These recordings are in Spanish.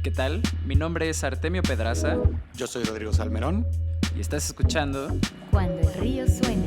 ¿Qué tal? Mi nombre es Artemio Pedraza Yo soy Rodrigo Salmerón. y estás escuchando Cuando el río suena.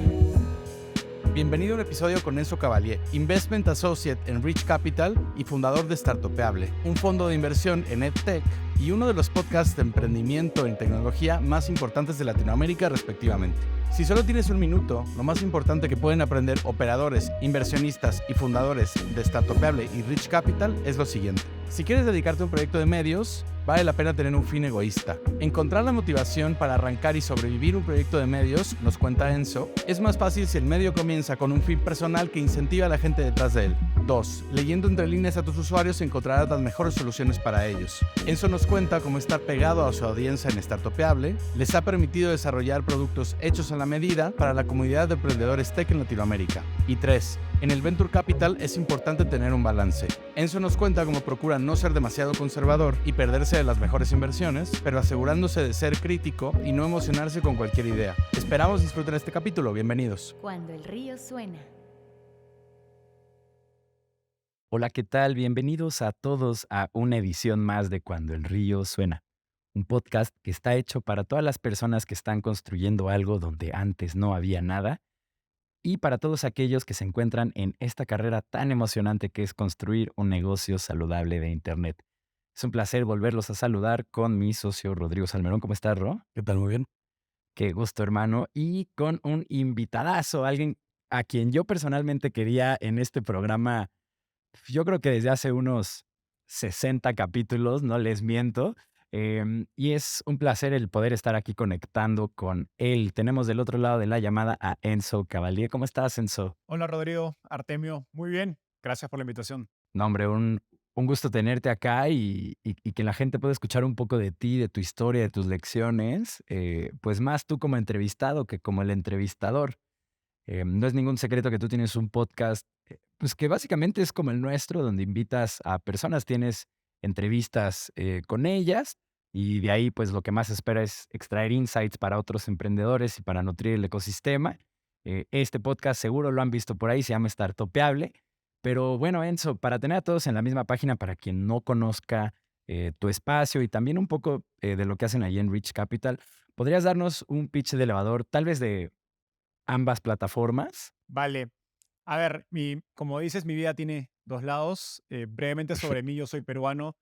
Bienvenido a un episodio con Enzo Cavalier, Investment Associate en Rich Capital y fundador de Startupeable, un fondo de inversión en EdTech y uno de los podcasts de emprendimiento en tecnología más importantes de Latinoamérica respectivamente. Si solo tienes un minuto, lo más importante que pueden aprender operadores, inversionistas y fundadores de Startupeable y Rich Capital es lo siguiente. Si quieres dedicarte a un proyecto de medios, vale la pena tener un fin egoísta. Encontrar la motivación para arrancar y sobrevivir un proyecto de medios, nos cuenta Enzo, es más fácil si el medio comienza con un fin personal que incentiva a la gente detrás de él. 2. Leyendo entre líneas a tus usuarios encontrarás las mejores soluciones para ellos. Enzo nos cuenta cómo estar pegado a su audiencia en Startupeable les ha permitido desarrollar productos hechos a la medida para la comunidad de emprendedores tech en Latinoamérica. Y 3. En el Venture Capital es importante tener un balance. Enzo nos cuenta cómo procura no ser demasiado conservador y perderse de las mejores inversiones, pero asegurándose de ser crítico y no emocionarse con cualquier idea. Esperamos disfruten este capítulo. Bienvenidos. Cuando el río suena. Hola, ¿qué tal? Bienvenidos a todos a una edición más de Cuando el río suena, un podcast que está hecho para todas las personas que están construyendo algo donde antes no había nada y para todos aquellos que se encuentran en esta carrera tan emocionante que es construir un negocio saludable de Internet. Es un placer volverlos a saludar con mi socio Rodrigo Salmerón. ¿Cómo estás, Ro? ¿Qué tal? Muy bien. Qué gusto, hermano. Y con un invitadazo, alguien a quien yo personalmente quería en este programa, yo creo que desde hace unos 60 capítulos, no les miento. Y es un placer el poder estar aquí conectando con él. Tenemos del otro lado de la llamada a Enzo Cavalier. ¿Cómo estás, Enzo? Hola Rodrigo, Artemio, muy bien, gracias por la invitación. No, hombre, un gusto tenerte acá y que la gente pueda escuchar un poco de ti, de tu historia, de tus lecciones, pues más tú como entrevistado que como el entrevistador. No es ningún secreto que tú tienes un podcast, pues que básicamente es como el nuestro, donde invitas a personas, tienes entrevistas con ellas y de ahí pues lo que más se espera es extraer insights para otros emprendedores y para nutrir el ecosistema. Este podcast seguro lo han visto por ahí, se llama Startupeable. Pero bueno, Enzo, para tener a todos en la misma página, para quien no conozca tu espacio y también un poco de lo que hacen allí en Rich Capital, ¿podrías darnos un pitch de elevador, tal vez de ambas plataformas? Vale, a ver, como dices, mi vida tiene dos lados. Brevemente sobre mí, yo soy peruano,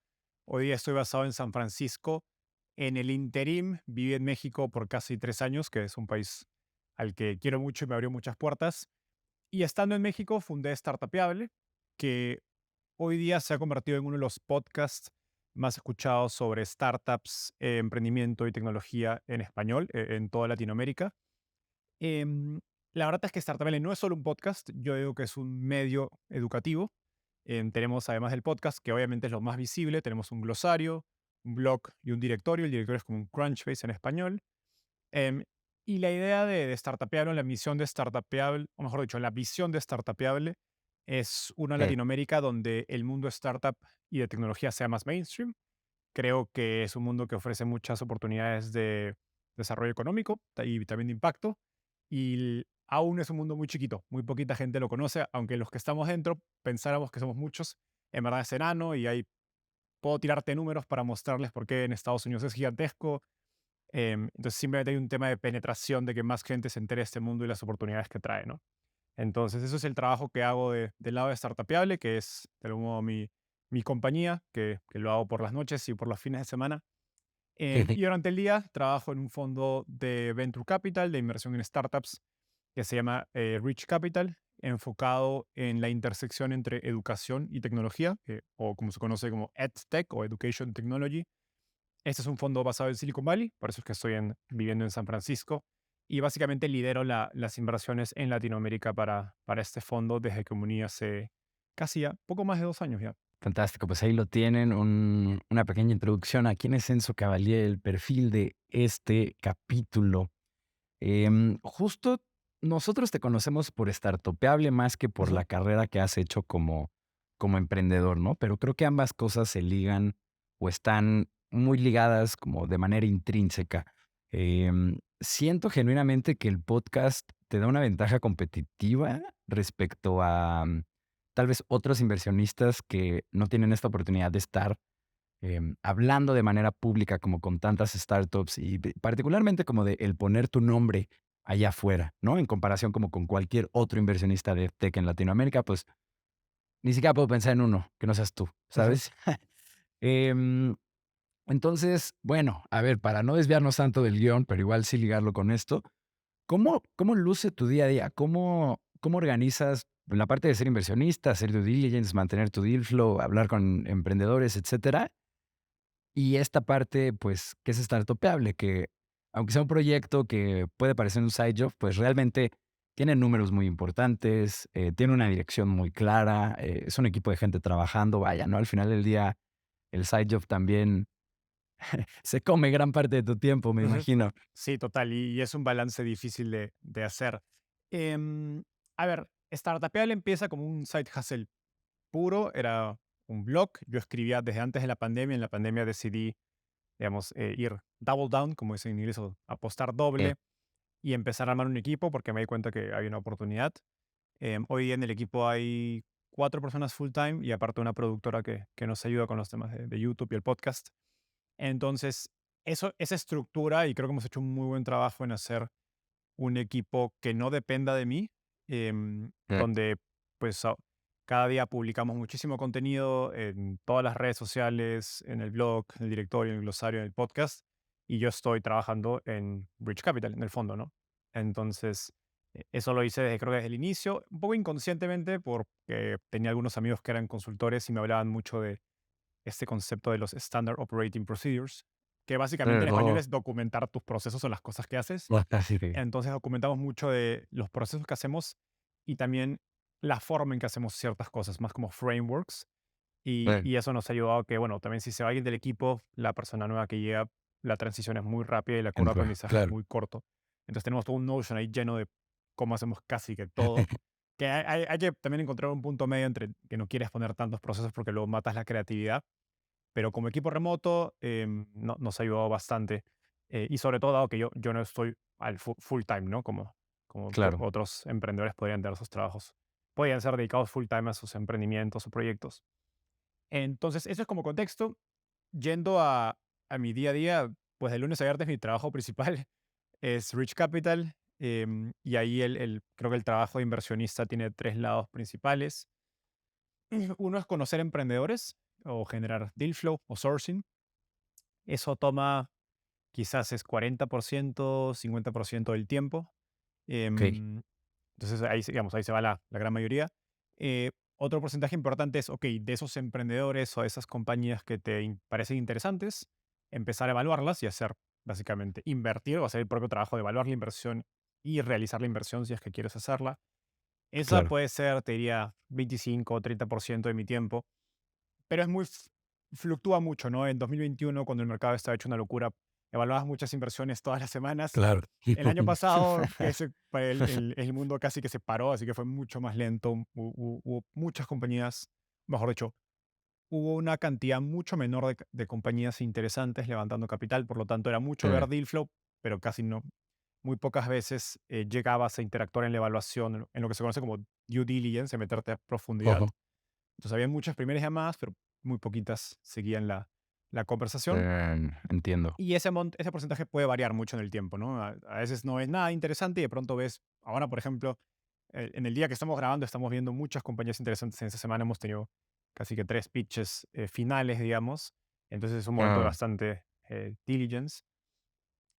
hoy día estoy basado en San Francisco. En el interim viví en México por casi 3 años, que es un país al que quiero mucho y me abrió muchas puertas. Y estando en México fundé Startupeable, que hoy día se ha convertido en uno de los podcasts más escuchados sobre startups, emprendimiento y tecnología en español en toda Latinoamérica. Em, la verdad es que Startupeable no es solo un podcast, yo digo que es un medio educativo. Tenemos, además del podcast, que obviamente es lo más visible, tenemos un glosario, un blog y un directorio. El directorio es como un Crunchbase en español. Em, y la idea de Startupeable, la misión de Startupeable, o mejor dicho, la visión de Startupeable es una Eh, Latinoamérica donde el mundo startup y de tecnología sea más mainstream. Creo que es un mundo que ofrece muchas oportunidades de desarrollo económico y también de impacto. Y aún es un mundo muy chiquito, muy poquita gente lo conoce, aunque los que estamos dentro pensáramos que somos muchos, en verdad es enano y puedo tirarte números para mostrarles por qué en Estados Unidos es gigantesco. Entonces simplemente hay un tema de penetración, de que más gente se entere de este mundo y las oportunidades que trae, ¿no? Entonces eso es el trabajo que hago del lado de Startupeable, que es de algún modo mi compañía, que lo hago por las noches y por los fines de semana. Y durante el día trabajo en un fondo de Venture Capital, de inversión en startups, que se llama Rich Capital, enfocado en la intersección entre educación y tecnología, o como se conoce como EdTech o Education Technology. Este es un fondo basado en Silicon Valley, por eso es que estoy viviendo en San Francisco. Y básicamente lidero las inversiones en Latinoamérica para este fondo desde que me uní hace casi ya, poco más de 2 años ya. Fantástico, pues ahí lo tienen, una pequeña introducción a quién es Enzo Cavalier, el perfil de este capítulo. Justo nosotros te conocemos por Startupeable más que por Ujú. la carrera que has hecho como emprendedor, ¿no? Pero creo que ambas cosas se ligan o están muy ligadas como de manera intrínseca. Siento genuinamente que el podcast te da una ventaja competitiva respecto a tal vez otros inversionistas que no tienen esta oportunidad de estar hablando de manera pública como con tantas startups y particularmente como de el poner tu nombre allá afuera, ¿no? En comparación como con cualquier otro inversionista de tech en Latinoamérica, pues ni siquiera puedo pensar en uno que no seas tú, Ujú. ¿sabes? Em, entonces, bueno, a ver, para no desviarnos tanto del guión, pero igual sí ligarlo con esto, ¿cómo luce tu día a día? ¿Cómo organizas la parte de ser inversionista, hacer due diligence, mantener tu deal flow, hablar con emprendedores, etcétera? Y esta parte, pues, que es startupeable, que aunque sea un proyecto que puede parecer un side job, pues realmente tiene números muy importantes, tiene una dirección muy clara, es un equipo de gente trabajando, vaya, ¿no? Al final del día, el side job también se come gran parte de tu tiempo, me Ujú. imagino. Sí, total. Y es un balance difícil de hacer. Em, a ver, Startupeable empieza como un side hustle puro. Era un blog. Yo escribía desde antes de la pandemia. En la pandemia decidí, digamos, ir double down, como dicen en inglés, o apostar Eh, doble y empezar a armar un equipo porque me di cuenta que había una oportunidad. Hoy día en el equipo hay 4 personas full time y aparte una productora que nos ayuda con los temas de YouTube y el podcast. Entonces, esa estructura, y creo que hemos hecho un muy buen trabajo en hacer un equipo que no dependa de mí, donde pues cada día publicamos muchísimo contenido en todas las redes sociales, en el blog, en el directorio, en el glosario, en el podcast, y yo estoy trabajando en Bridge Capital, en el fondo, ¿no? Entonces, eso lo hice desde, creo que desde el inicio, un poco inconscientemente, porque tenía algunos amigos que eran consultores y me hablaban mucho de este concepto de los Standard Operating Procedures, que básicamente en español oh, es documentar tus procesos o las cosas que haces. así de Entonces documentamos mucho de los procesos que hacemos y también la forma en que hacemos ciertas cosas, más como frameworks. Y eso nos ha ayudado a que, bueno, también si se va alguien del equipo, la persona nueva que llega, la transición es muy rápida y la curva de entra, aprendizaje es claro. muy corto. Entonces tenemos todo un Notion ahí lleno de cómo hacemos casi que todo. Que hay que también encontrar un punto medio entre que no quieres poner tantos procesos porque luego matas la creatividad, pero como equipo remoto nos ha ayudado bastante. Y sobre todo, dado que yo no estoy al full time, ¿no? Como Claro, otros emprendedores podrían tener sus trabajos. Podrían ser dedicados full time a sus emprendimientos o proyectos. Entonces, eso es como contexto. Yendo a mi día a día, pues de lunes a viernes mi trabajo principal es Rich Capital. Y ahí creo que el trabajo de inversionista tiene 3 lados principales. Uno es conocer emprendedores o generar deal flow o sourcing. Eso toma quizás es 40%, 50% del tiempo. okey, Em, entonces ahí, digamos, ahí se va la gran mayoría. Otro porcentaje importante es, ok, de esos emprendedores o de esas compañías que te parecen interesantes, empezar a evaluarlas y hacer, básicamente, invertir o hacer el propio trabajo de evaluar la inversión y realizar la inversión si es que quieres hacerla. Esa claro. puede ser, te diría, 25 o 30% de mi tiempo, pero es fluctúa mucho, ¿no? En 2021, cuando el mercado estaba hecho una locura, evaluabas muchas inversiones todas las semanas. Claro. El año pasado, el mundo casi que se paró, así que fue mucho más lento. Hubo muchas compañías, mejor dicho, hubo una cantidad mucho menor de compañías interesantes levantando capital, por lo tanto era mucho ver deal flow, pero casi no, muy pocas veces llegabas a interactuar en la evaluación, en lo que se conoce como due diligence, en meterte a profundidad. Ojo. Entonces había muchas primeras llamadas, pero muy poquitas seguían la conversación. Entiendo. Y ese porcentaje puede variar mucho en el tiempo, ¿no? A veces no es nada interesante y de pronto ves, ahora por ejemplo, en el día que estamos grabando estamos viendo muchas compañías interesantes. En esta semana hemos tenido casi que 3 pitches finales, digamos. Entonces es un momento de Ah, bastante diligence.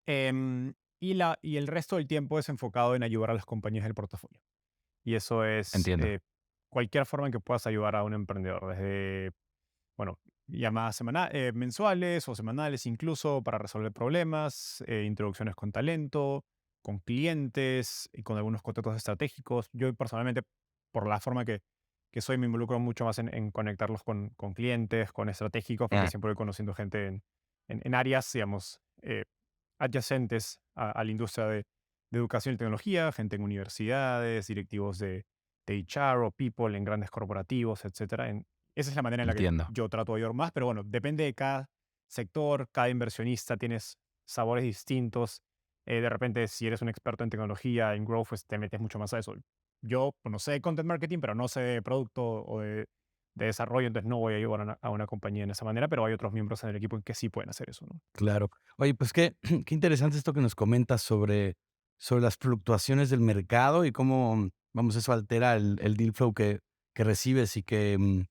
Y el resto del tiempo es enfocado en ayudar a las compañías del portafolio. Y eso es entiendo. cualquier forma en que puedas ayudar a un emprendedor, desde, bueno, llamadas mensuales o semanales incluso para resolver problemas, introducciones con talento, con clientes y con algunos contratos estratégicos. Yo personalmente, por la forma que soy, me involucro mucho más en conectarlos con clientes, con estratégicos, porque Ah, siempre voy conociendo gente en áreas, digamos, adyacentes a la industria de educación y tecnología, gente en universidades, directivos de HR o people en grandes corporativos, etcétera. Esa es la manera en la que entiendo. yo trato de ayudar más, pero bueno, depende de cada sector, cada inversionista, tienes sabores distintos. De repente, si eres un experto en tecnología, en growth, pues te metes mucho más a eso. Yo, pues, no sé de content marketing, pero no sé de producto o de de desarrollo, entonces no voy a ayudar a una compañía en esa manera, pero hay otros miembros en el equipo en que sí pueden hacer eso, ¿no? Claro. Oye, pues qué interesante esto que nos comentas sobre las fluctuaciones del mercado y cómo, vamos, eso altera el deal flow que recibes y que,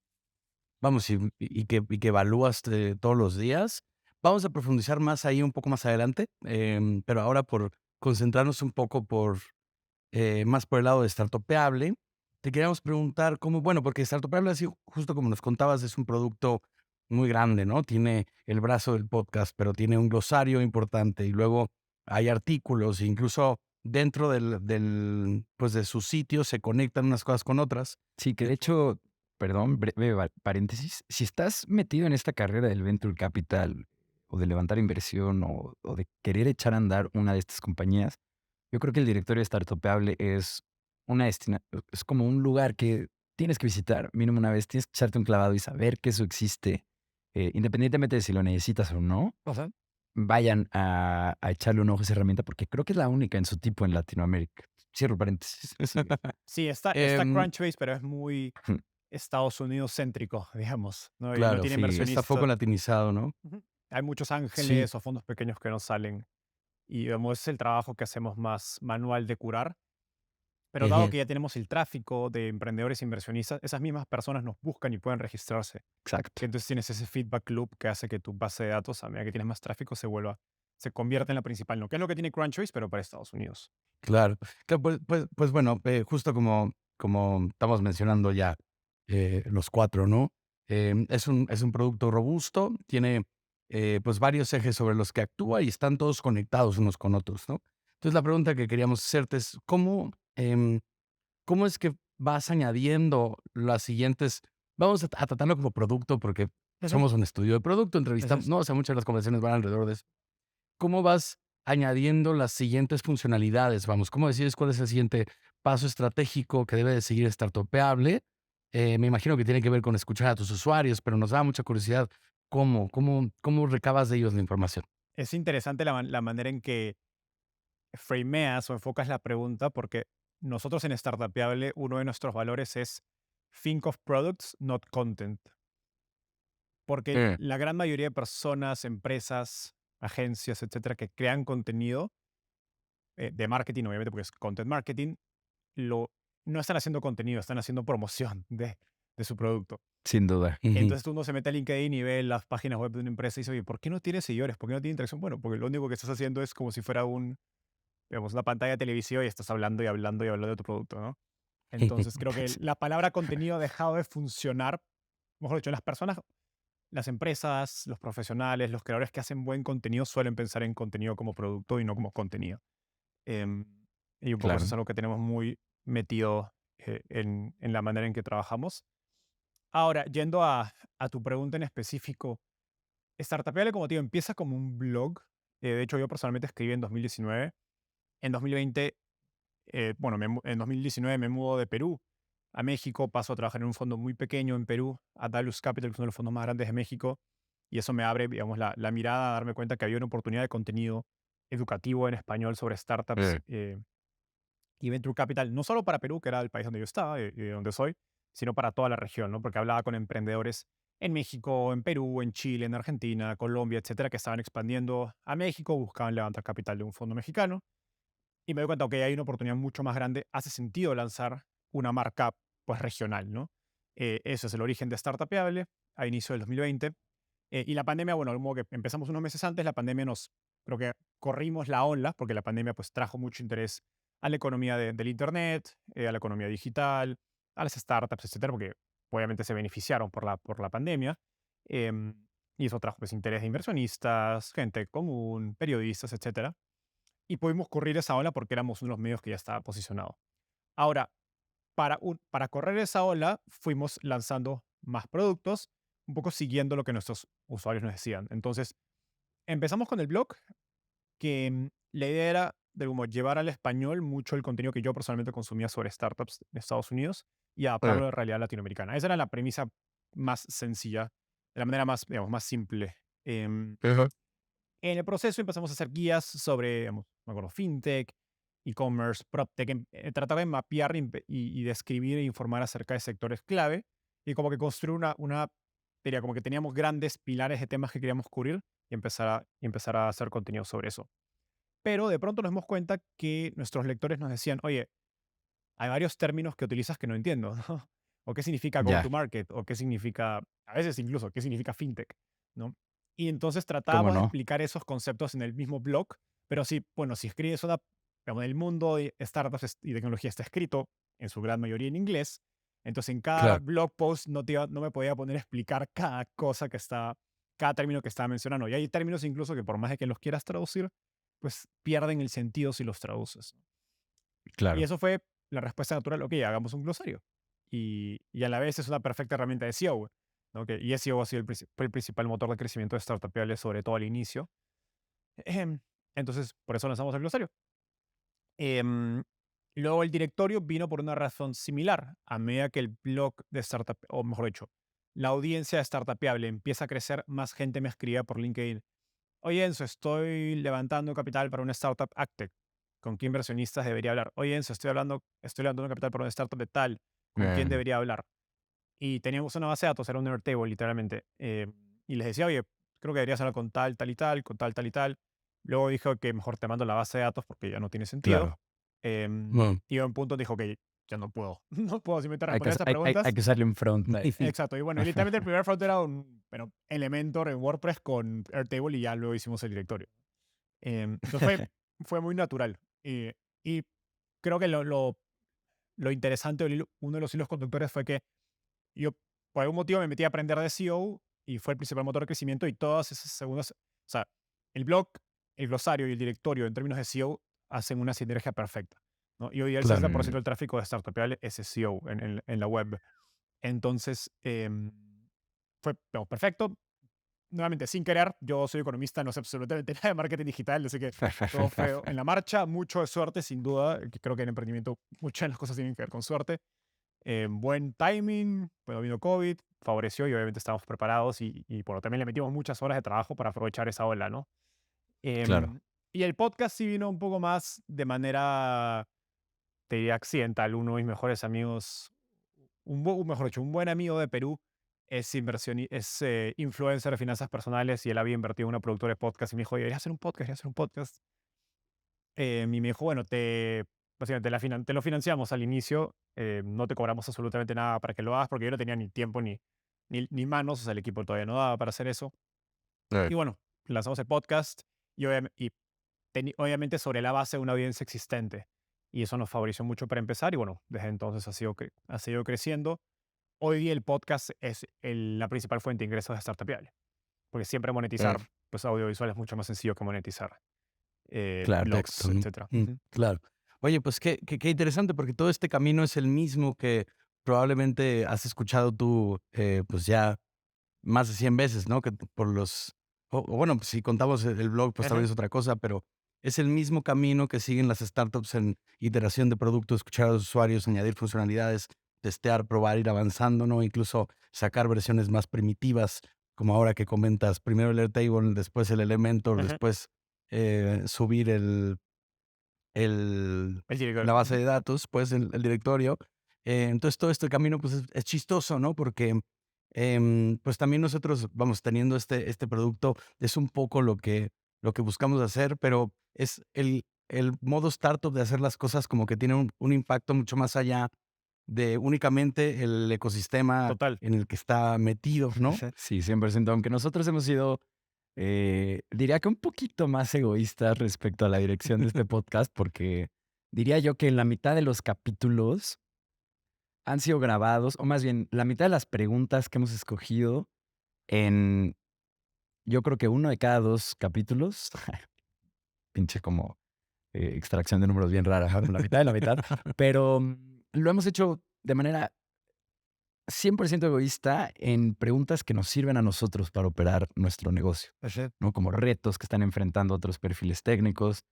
vamos, y que evalúas todos los días. Vamos a profundizar más ahí un poco más adelante, pero ahora por concentrarnos un poco más por el lado de Startupeable, te queríamos preguntar cómo, bueno, porque Startupeable, así justo como nos contabas, es un producto muy grande, ¿no? Tiene el brazo del podcast, pero tiene un glosario importante y luego hay artículos, e incluso dentro pues de su sitio se conectan unas cosas con otras. Sí, que de hecho, perdón, breve paréntesis, si estás metido en esta carrera del venture capital o de levantar inversión o de querer echar a andar una de estas compañías, yo creo que el directorio de Startupeable es es como un lugar que tienes que visitar mínimo una vez, tienes que echarte un clavado y saber que eso existe, independientemente de si lo necesitas o no. Ajá. Vayan a echarle un ojo a esa herramienta porque creo que es la única en su tipo en Latinoamérica. Cierro paréntesis. Sigue. Sí, está Em, Crunchbase, pero es muy Estados Unidos céntrico, digamos, ¿no? Y no claro, tiene Sí, está poco inversionistas. latinizado, ¿no? Ujú. Hay muchos Sí. ángeles o fondos pequeños que no salen. Y digamos, es el trabajo que hacemos más manual de curar. Pero dado Ujú. que ya tenemos el tráfico de emprendedores e inversionistas, esas mismas personas nos buscan y pueden registrarse. exacto. Que entonces tienes ese feedback loop que hace que tu base de datos, a medida que tienes más tráfico, se convierta en la principal, ¿no? Que es lo que tiene Crunchbase, pero para Estados Unidos. Claro. Claro, pues bueno, justo como estamos mencionando ya, los 4, ¿no? Es un producto robusto, tiene, pues, varios ejes sobre los que actúa y están todos conectados unos con otros, ¿no? Entonces, la pregunta que queríamos hacerte es, ¿cómo es que vas añadiendo las siguientes? Vamos a tratarlo como producto porque Ujú. somos un estudio de producto, Eso entrevistamos, es. ¿no? O sea, muchas de las conversaciones van alrededor de eso. ¿Cómo vas añadiendo las siguientes funcionalidades? Vamos, ¿cómo decides cuál es el siguiente paso estratégico que debe de seguir Startupeable? Me imagino que tiene que ver con escuchar a tus usuarios, pero nos da mucha curiosidad, ¿cómo recabas de ellos la información? Es interesante la manera en que frameas o enfocas la pregunta, porque nosotros en Startupeable, uno de nuestros valores es think of products, not content. Porque Mm. la gran mayoría de personas, empresas, agencias, etcétera, que crean contenido de marketing, obviamente, porque es content marketing, lo, no están haciendo contenido, están haciendo promoción de su producto. Sin duda. Ujú. Entonces tú uno se mete a LinkedIn y ve las páginas web de una empresa y dice, oye, ¿por qué no tiene seguidores? ¿Por qué no tiene interacción? Bueno, porque lo único que estás haciendo es como si fuera digamos, una pantalla de televisión y estás hablando y hablando y hablando de tu producto, ¿no? Entonces creo que la palabra contenido ha dejado de funcionar, mejor dicho, las personas, las empresas, los profesionales, los creadores que hacen buen contenido suelen pensar en contenido como producto y no como contenido. Em, y un poco eso es Claro. algo que tenemos muy metido en la manera en que trabajamos. Ahora, yendo a tu pregunta en específico, Startupeable, como te digo, empieza como un blog. De hecho, yo personalmente escribí en 2019. En 2020, bueno, en 2019 me mudo de Perú a México, paso a trabajar en un fondo muy pequeño en Perú, Adalus Capital, que es uno de los fondos más grandes de México, y eso me abre, digamos, la mirada a darme cuenta que había una oportunidad de contenido educativo en español sobre startups y Venture Capital, no solo para Perú, que era el país donde yo estaba y de donde soy, sino para toda la región, ¿no? Porque hablaba con emprendedores en México, en Perú, en Chile, en Argentina, Colombia, etcétera, que estaban expandiendo a México, buscaban levantar capital de un fondo mexicano. Y me doy cuenta que hay una oportunidad mucho más grande. Hace sentido lanzar una marca pues regional, ¿no? Eso es el origen de Startupeable a inicio del 2020. Y la pandemia, bueno, de modo que empezamos unos meses antes, la pandemia creo que corrimos la ola, porque la pandemia pues trajo mucho interés a la economía del Internet, a la economía digital, a las startups, etcétera, porque obviamente se beneficiaron por la pandemia. Em, y eso trajo pues interés de inversionistas, gente común, periodistas, etcétera. Y pudimos correr esa ola porque éramos uno de los medios que ya estaba posicionado. Ahora, para correr esa ola, fuimos lanzando más productos, un poco siguiendo lo que nuestros usuarios nos decían. Entonces, empezamos con el blog, que la idea era de como llevar al español mucho el contenido que yo personalmente consumía sobre startups de Estados Unidos y adaptarlo a la realidad latinoamericana. Esa era la premisa más sencilla, de la manera más, digamos, más simple. Ajá. En el proceso empezamos a hacer guías sobre, digamos, me acuerdo, fintech, e-commerce, proptech, tratar de mapear y describir e informar acerca de sectores clave y como que construir diría, como que teníamos grandes pilares de temas que queríamos cubrir y empezar a hacer contenido sobre eso. Pero de pronto nos dimos cuenta que nuestros lectores nos decían, oye, hay varios términos que utilizas que no entiendo, ¿no? O qué significa go to Ya, market, o qué significa, a veces incluso, qué significa fintech, ¿no? Y entonces ¿cómo tratábamos de no? explicar esos conceptos en el mismo blog, pero sí, bueno, si escribes digamos, el mundo de startups y tecnología está escrito en su gran mayoría en inglés, entonces en cada Claro, blog post no me podía poner a explicar cada término que estaba mencionando. Y hay términos incluso que por más de que los quieras traducir, pues pierden el sentido si los traduces. Y claro. eso fue la respuesta natural, ok, hagamos un glosario. Y a la vez es una perfecta herramienta de SEO, ¿no? Y SEO ha sido fue el principal motor de crecimiento de Startupiales, sobre todo al inicio. Ejem. Entonces, por eso lanzamos el glosario. Em, Luego el directorio vino por una razón similar. A medida que el blog de Startup, o mejor dicho, la audiencia de Startupiable empieza a crecer, más gente me escribía por LinkedIn. Oye, Enzo, estoy levantando capital para una startup Actec. ¿Con qué inversionistas debería hablar? Oye, Enzo, estoy levantando capital para una startup de tal. ¿Con quién Em, debería hablar? Y teníamos una base de datos, era un Airtable, literalmente. Y les decía, oye, creo que deberías hablar con tal, tal y tal, con tal, tal y tal. Luego dijo que mejor te mando la base de datos porque ya no tiene sentido. claro. Mm, Y a un punto dijo que ya no puedo. No puedo simplemente hay que, responder hac- estas hay preguntas. que usarle un front. Exacto. Y bueno, literalmente el primer front era un Elementor en WordPress con Airtable y ya luego hicimos el directorio. Entonces fue muy natural. Y creo que lo interesante, uno de los hilos conductores fue que yo por algún motivo me metí a aprender de SEO y fue el principal motor de crecimiento y todas esas segundas, o sea, el blog, el glosario y el directorio en términos de SEO hacen una sinergia perfecta, ¿no? Y hoy día el Claro. 60% del tráfico de Startup es SEO en la web. Entonces, fue perfecto. Nuevamente, sin querer, yo soy economista, no sé absolutamente nada de marketing digital, así que todo fue en la marcha, mucho de suerte, sin duda, que creo que en emprendimiento muchas de las cosas tienen que ver con suerte. Buen timing, bueno, vino COVID, favoreció y obviamente estábamos preparados y bueno, también le metimos muchas horas de trabajo para aprovechar esa ola, ¿no? Claro. Y el podcast sí vino un poco más de manera, te diría, accidental. Uno de mis mejores amigos, mejor dicho, un buen amigo de Perú es influencer de finanzas personales y él había invertido en una productora de podcast y me dijo, oye, deberías hacer un podcast, deberías hacer un podcast. Y me dijo, bueno, básicamente te lo financiamos al inicio, no te cobramos absolutamente nada para que lo hagas porque yo no tenía ni tiempo ni manos, o sea, el equipo todavía no daba para hacer eso. Y bueno, lanzamos el podcast y obviamente sobre la base de una audiencia existente. Y eso nos favoreció mucho para empezar y bueno, desde entonces ha seguido creciendo. Hoy día el podcast es la principal fuente de ingresos de Startupiable, porque siempre monetizar pues audiovisual es mucho más sencillo que monetizar Claro, texto, blogs, ¿no? etcétera. Claro. Oye, pues qué interesante, porque todo este camino es el mismo que probablemente has escuchado tú, pues ya más de 100 veces, ¿no? Que por o bueno, pues si contamos el blog, pues tal vez Ujú. es otra cosa, pero es el mismo camino que siguen las startups en iteración de producto, escuchar a los usuarios, añadir funcionalidades, testear, probar, ir avanzando, ¿no? Incluso sacar versiones más primitivas, como ahora que comentas, primero el Airtable, después el Elementor, Ujú. después subir el El director. la base Ujú. de datos, pues, el directorio. Entonces, todo este camino, pues, es chistoso, ¿no? Porque, pues, también nosotros vamos teniendo este producto, es un poco lo que buscamos hacer, pero es el modo startup de hacer las cosas como que tiene un impacto mucho más allá de únicamente el ecosistema Total. en el que está metido, ¿no? Sí, 100%. Aunque nosotros hemos sido, diría que un poquito más egoístas respecto a la dirección de este podcast, porque diría yo que la mitad de los capítulos han sido grabados, o más bien, la mitad de las preguntas que hemos escogido en, yo creo que uno de cada dos capítulos, pinche como extracción de números bien rara, ¿no? La mitad de la mitad, pero lo hemos hecho de manera 100% egoísta en preguntas que nos sirven a nosotros para operar nuestro negocio, Ujú. ¿no? Como retos que están enfrentando otros perfiles técnicos,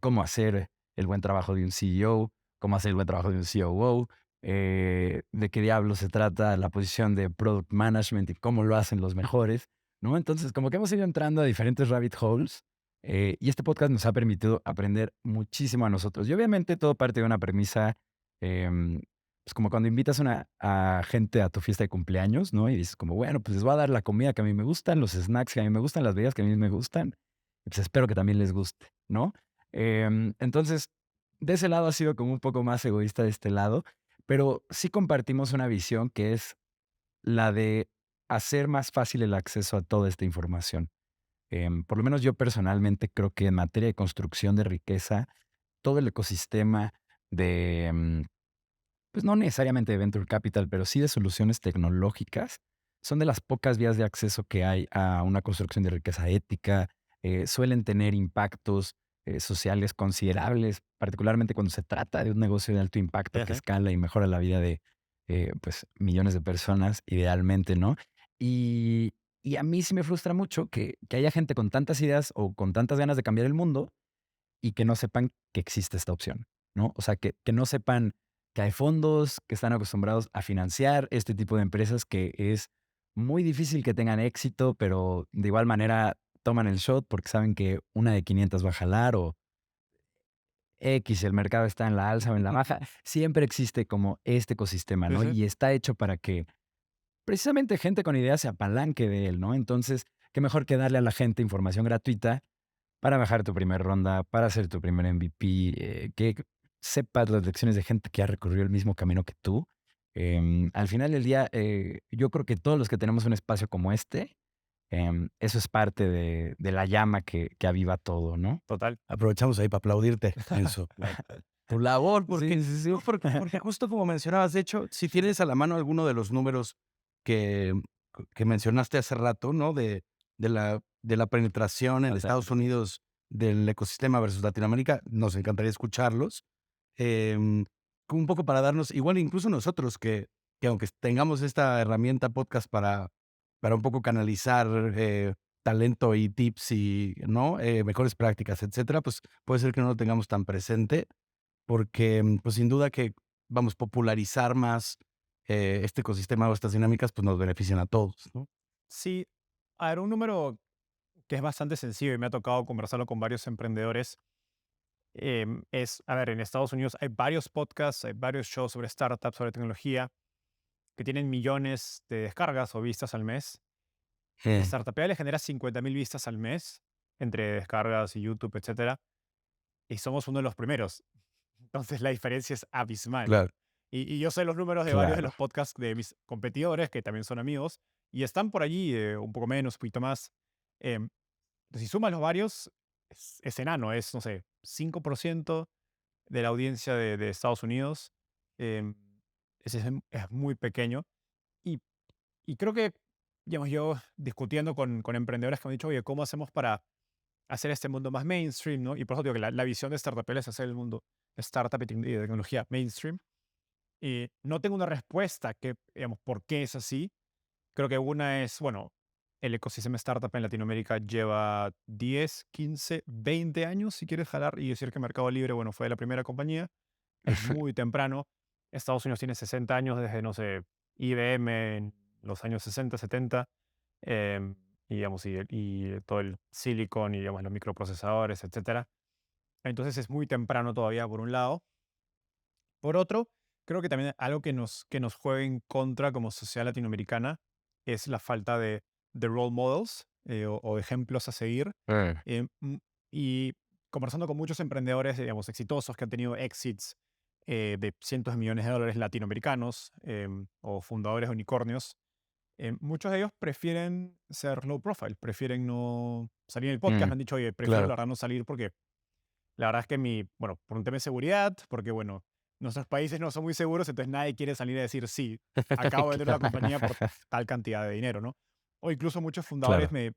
cómo hacer el buen trabajo de un CEO, cómo hacer el buen trabajo de un COO, de qué diablos se trata la posición de product management y cómo lo hacen los mejores, ¿no? Entonces, como que hemos ido entrando a diferentes rabbit holes y este podcast nos ha permitido aprender muchísimo a nosotros. Y obviamente todo parte de una premisa, em, pues como cuando invitas a gente a tu fiesta de cumpleaños, ¿no? Y dices como, bueno, pues les voy a dar la comida que a mí me gustan, los snacks que a mí me gustan, las bebidas que a mí me gustan, y pues espero que también les guste, ¿no? Entonces, de ese lado ha sido como un poco más egoísta de este lado, pero sí compartimos una visión que es la de hacer más fácil el acceso a toda esta información. Por lo menos yo personalmente creo que en materia de construcción de riqueza, todo el ecosistema de, pues no necesariamente de venture capital, pero sí de soluciones tecnológicas, son de las pocas vías de acceso que hay a una construcción de riqueza ética. Suelen tener impactos sociales considerables, particularmente cuando se trata de un negocio de alto impacto que Ajá. escala y mejora la vida de pues, millones de personas, idealmente, ¿no? Y, y a mí sí me frustra mucho que haya gente con tantas ideas o con tantas ganas de cambiar el mundo y que no sepan que existe esta opción, ¿no? O sea, que no sepan que hay fondos que están acostumbrados a financiar este tipo de empresas que es muy difícil que tengan éxito, pero de igual manera toman el shot porque saben que una de 500 va a jalar o X, el mercado está en la alza o en la baja. Siempre existe como este ecosistema, Sí, ¿no? sí. Y está hecho para que precisamente gente con ideas se apalanque de él, ¿no? Entonces, qué mejor que darle a la gente información gratuita para bajar tu primer ronda, para hacer tu primer MVP, que sepas las lecciones de gente que ha recorrido el mismo camino que tú. Al final del día, yo creo que todos los que tenemos un espacio como este, eso es parte de la llama que aviva todo, ¿no? Total. Aprovechamos ahí para aplaudirte, Enzo. Tu labor, porque, Sí, sí, sí. no, porque justo como mencionabas, de hecho, si tienes a la mano alguno de los números que, que mencionaste hace rato, ¿no? De la penetración en Estados Unidos del ecosistema versus Latinoamérica, nos encantaría escucharlos. Em, un poco para darnos, igual incluso nosotros que aunque tengamos esta herramienta podcast para un poco canalizar talento y tips y, ¿no? Mejores prácticas, etcétera, pues puede ser que no lo tengamos tan presente porque, pues, sin duda que, vamos, popularizar más, este ecosistema o estas dinámicas, pues, nos benefician a todos, ¿no? Sí, a ver, un número que es bastante sencillo y me ha tocado conversarlo con varios emprendedores, es, a ver, en Estados Unidos hay varios podcasts, hay varios shows sobre startups, sobre tecnología, que tienen millones de descargas o vistas al mes. Startupea le genera 50.000 vistas al mes, entre descargas y YouTube, etcétera, y somos uno de los primeros. Entonces la diferencia es abismal. Claro, Y yo sé los números de varios de Claro. los podcasts de mis competidores, que también son amigos, y están por allí, un poco menos, un poquito más. Em, si sumas los varios, es enano, es, no sé, 5% de la audiencia de Estados Unidos. em, es muy pequeño. Y, y creo que, digamos, yo discutiendo con emprendedores que me han dicho, oye, ¿cómo hacemos para hacer este mundo más mainstream, ¿no? Y por eso digo que la visión de Startup es hacer el mundo de startup y de tecnología mainstream. Y no tengo una respuesta que, digamos, por qué es así. Creo que una es, bueno, el ecosistema startup en Latinoamérica lleva 10, 15, 20 años, si quieres jalar y decir que Mercado Libre, bueno, fue la primera compañía. Es muy temprano. Estados Unidos tiene 60 años desde, no sé, IBM en los años 60, 70. em, y, digamos, y todo el silicon y, digamos, los microprocesadores, etcétera. Entonces es muy temprano todavía, por un lado. Por otro, creo que también algo que nos juega en contra como sociedad latinoamericana es la falta de role models, o ejemplos a seguir. Eh. Y conversando con muchos emprendedores, digamos, exitosos que han tenido exits de cientos de millones de dólares latinoamericanos, o fundadores de unicornios, muchos de ellos prefieren ser low profile, prefieren no salir en el podcast. Mm, Me han dicho, oye, prefiero claro. la verdad no salir porque la verdad es que bueno, por un tema de seguridad, porque bueno, nuestros países no son muy seguros, entonces nadie quiere salir a decir, sí, acabo de vender una compañía por tal cantidad de dinero, ¿no? O incluso muchos fundadores Claro.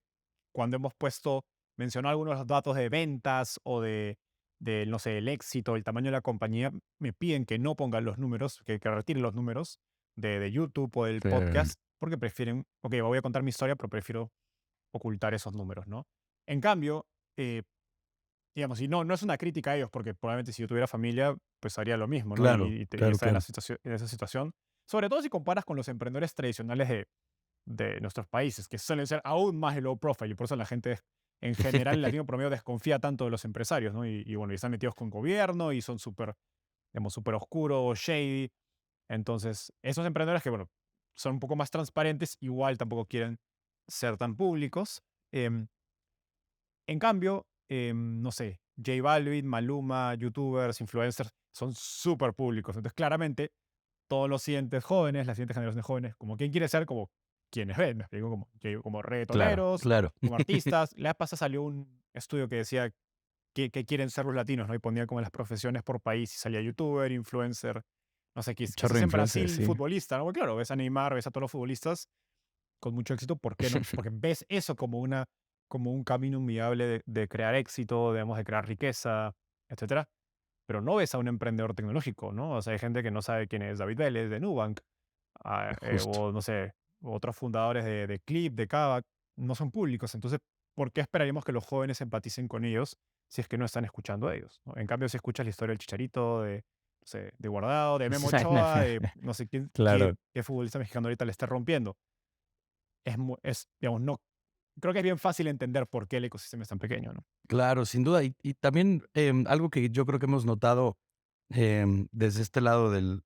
cuando hemos mencionado algunos de los datos de ventas o no sé, el éxito, el tamaño de la compañía, me piden que no pongan los números, que retire los números de YouTube o del Sí. podcast, porque prefieren, ok, voy a contar mi historia, pero prefiero ocultar esos números, ¿no? En cambio, digamos, y no es una crítica a ellos, porque probablemente si yo tuviera familia, pues haría lo mismo, ¿no? Claro, Y claro, estar en, claro. en esa situación. Sobre todo si comparas con los emprendedores tradicionales de nuestros países, que suelen ser aún más de low profile, y por eso la gente en general, el latino promedio desconfía tanto de los empresarios, ¿no? Y bueno, y están metidos con gobierno y son súper, digamos, súper oscuros, shady. Entonces, esos emprendedores que, bueno, son un poco más transparentes, igual tampoco quieren ser tan públicos. Em, en cambio, no sé, J Balvin, Maluma, youtubers, influencers, son súper públicos. Entonces, claramente, todos los siguientes jóvenes, las siguientes generaciones jóvenes, como quien quiere ser, como quienes ven, me explico, como Claro, reggaetoneros, claro. como artistas. La vez pasada salió un estudio que decía que quieren ser los latinos, ¿no? Y ponía como las profesiones por país y salía youtuber, influencer, no sé, Chorro quizás de en influencers, Brasil sí. futbolista, ¿no? Porque claro, ves a Neymar, ves a todos los futbolistas con mucho éxito, ¿por qué no? Porque ves eso como un camino viable de crear éxito, digamos, de crear riqueza, etcétera. Pero no ves a un emprendedor tecnológico, ¿no? O sea, hay gente que no sabe quién es David Vélez de Nubank, Justo. o no sé, otros fundadores de Clip, de Kavak, no son públicos. Entonces, ¿por qué esperaríamos que los jóvenes empaticen con ellos si es que no están escuchando a ellos? ¿No? En cambio, si escuchas la historia del Chicharito, no sé, de Guardado, de Memo Ochoa, de no sé quién, Claro. qué futbolista mexicano ahorita le esté rompiendo, digamos, no, creo que es bien fácil entender por qué el ecosistema es tan pequeño, ¿no? Claro, sin duda. Y también algo que yo creo que hemos notado desde este lado del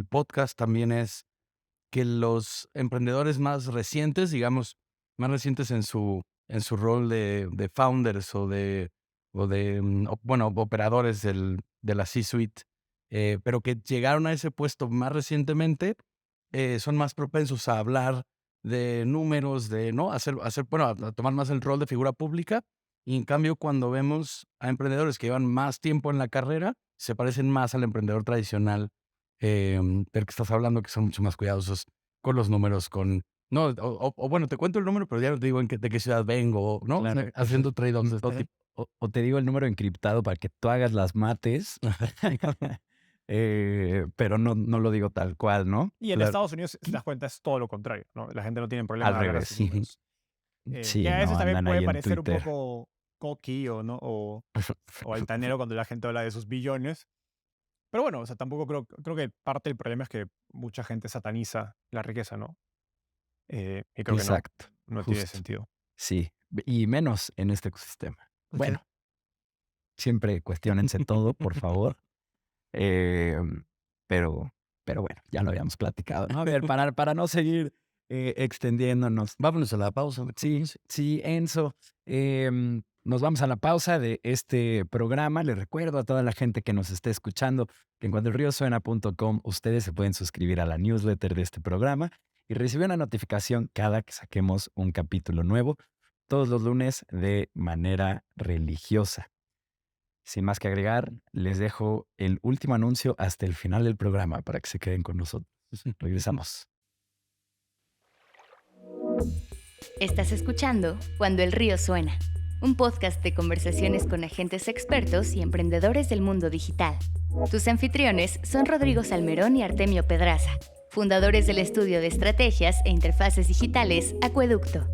podcast también es que los emprendedores más recientes, digamos, más recientes en su rol de founders bueno, operadores de la C-suite, pero que llegaron a ese puesto más recientemente, son más propensos a hablar de números, de, ¿no? Bueno, a tomar más el rol de figura pública. Y en cambio, cuando vemos a emprendedores que llevan más tiempo en la carrera, se parecen más al emprendedor tradicional del que estás hablando, que son mucho más cuidadosos con los números, no, o bueno, te cuento el número, pero ya no te digo de qué ciudad vengo, ¿no? O Claro. sea, haciendo trade-offs de O este te tipo. o te digo el número encriptado para que tú hagas las mates, pero no lo digo tal cual, ¿no? Y en Claro. Estados Unidos, si te das cuenta, es todo lo contrario, ¿no? La gente no tiene problema Al de hablar de sus revés. números. Que Sí, a veces no, también andan puede ahí en parecer un Twitter. poco cocky o altanero cuando la gente habla de sus billones. Pero bueno, o sea, tampoco creo que parte del problema es que mucha gente sataniza la riqueza, ¿no? Y creo que Exacto, no tiene justo. sentido. Sí, y menos en este ecosistema. Ok. Bueno, siempre cuestiónense todo, por favor. Em, pero pero bueno, ya lo habíamos platicado, ¿no? A ver, para no seguir, extendiéndonos. Vámonos a la pausa. Sí, sí, Enzo, nos vamos a la pausa de este programa. Les recuerdo a toda la gente que nos esté escuchando que en cuandoelriosuena.com ustedes se pueden suscribir a la newsletter de este programa y recibir una notificación cada que saquemos un capítulo nuevo, todos los lunes de manera religiosa. Sin más que agregar, les dejo el último anuncio hasta el final del programa para que se queden con nosotros. Regresamos. Estás escuchando Cuando el río suena, un podcast de conversaciones con agentes expertos y emprendedores del mundo digital. Tus anfitriones son Rodrigo Salmerón y Artemio Pedraza, fundadores del estudio de estrategias e interfaces digitales Acueducto.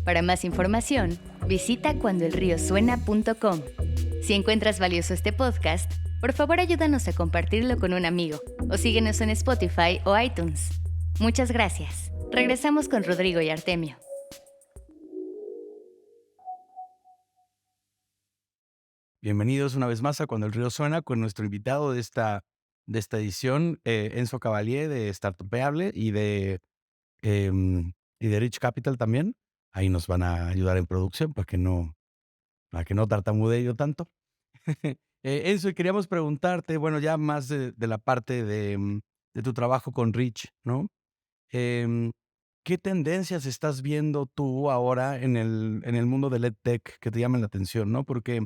Para más información, visita cuandoelriosuena.com. Si encuentras valioso este podcast, por favor ayúdanos a compartirlo con un amigo o síguenos en Spotify o iTunes. Muchas gracias. Regresamos con Rodrigo y Artemio. Bienvenidos una vez más a Cuando el Río Suena con nuestro invitado de esta edición, Enzo Cavalier de Startupeable y de Rich Capital también. Ahí nos van a ayudar en producción para que no tartamudee yo tanto. Enzo, y queríamos preguntarte, bueno, ya más de la parte de tu trabajo con Rich, ¿no? Em, ¿Qué tendencias estás viendo tú ahora en el mundo del EdTech que te llaman la atención, no? Porque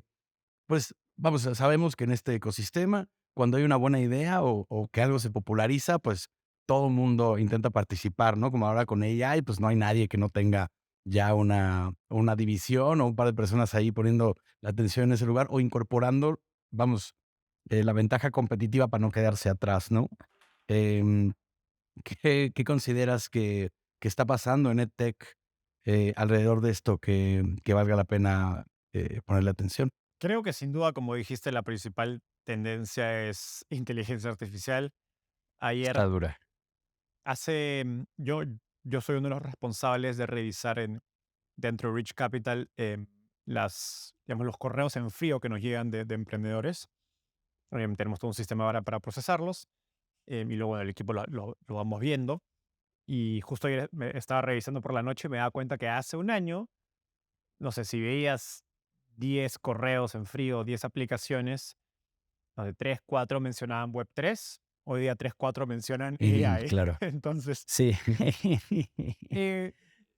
pues, vamos, sabemos que en este ecosistema, cuando hay una buena idea o que algo se populariza, pues, todo el mundo intenta participar, ¿no? Como ahora con AI, pues, no hay nadie que no tenga ya una división o un par de personas ahí poniendo la atención en ese lugar o incorporando, vamos, la ventaja competitiva para no quedarse atrás, ¿no? Em, ¿Qué consideras que está pasando en EdTech, alrededor de esto que valga la pena, ponerle atención? Creo que sin duda, como dijiste, la principal tendencia es inteligencia artificial. Está Ayer, dura. yo soy uno de los responsables de revisar dentro de Rich Capital digamos, los correos en frío que nos llegan de emprendedores. Tenemos todo un sistema ahora para procesarlos. y luego el equipo lo vamos viendo. Y justo ayer me estaba revisando por la noche y me daba cuenta que hace un año, no sé, si veías 10 correos en frío, 10 aplicaciones, donde 3 4 mencionaban Web3, hoy día 3 4 mencionan AI. Claro. Entonces, Sí. eh,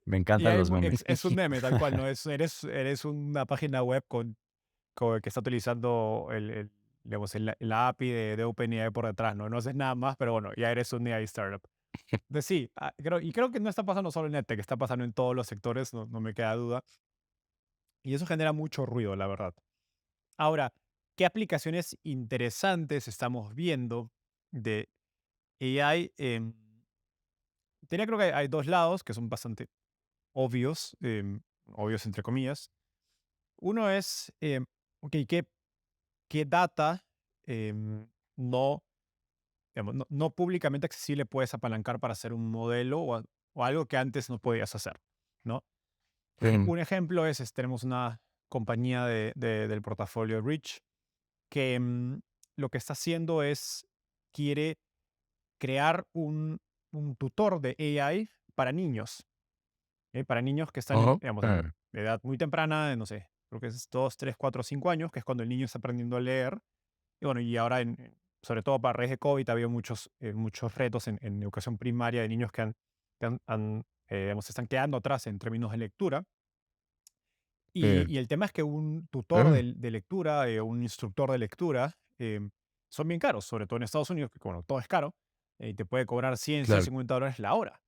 Me y encantan hay los memes. es un meme tal cual, ¿no? Eres una página web que está utilizando digamos, la API de OpenAI por detrás, ¿no? No haces nada más, pero bueno, ya eres un AI startup. Entonces sí, creo que no está pasando solo en EdTech, está pasando en todos los sectores, no me queda duda. Y eso genera mucho ruido, la verdad. Ahora, ¿qué aplicaciones interesantes estamos viendo de AI? Creo que hay dos lados que son bastante obvios, obvios entre comillas. Uno es, ok, ¿qué data em, no, digamos, no públicamente accesible puedes apalancar para hacer un modelo o algo que antes no podías hacer, ¿no? Mm. Un ejemplo tenemos una compañía del portafolio Rich que lo que está haciendo quiere crear un tutor de AI para niños, ¿ok? Para niños que están Ajá. digamos, en edad muy temprana, no sé, creo que es 2 3 4 5 años, que es cuando el niño está aprendiendo a leer. Y bueno, y ahora, sobre todo para raíz de COVID, ha habido muchos retos en educación primaria de niños digamos, se están quedando atrás en términos de lectura. Y el tema es que un tutor Ah, de lectura, un instructor de lectura, son bien caros, sobre todo en Estados Unidos, que bueno, todo es caro, y te puede cobrar 100, claro. $150 la hora,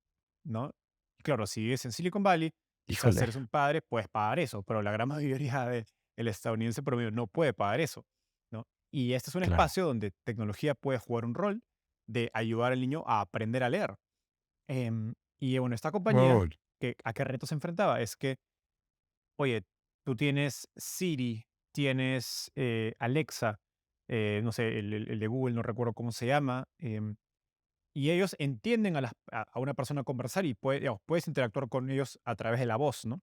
¿no? Y claro, si vives en Silicon Valley, quizás Híjole. eres un padre, puedes pagar eso, pero la gran mayoría del estadounidense promedio no puede pagar eso, ¿no? Y este es un Claro. espacio donde tecnología puede jugar un rol de ayudar al niño a aprender a leer. Y bueno, esta compañía, Wow. ¿a qué reto se enfrentaba? Es que oye, tú tienes Siri, tienes Alexa, no sé, el de Google, no recuerdo cómo se llama, y ellos entienden a una persona conversar y digamos, puedes interactuar con ellos a través de la voz, ¿no?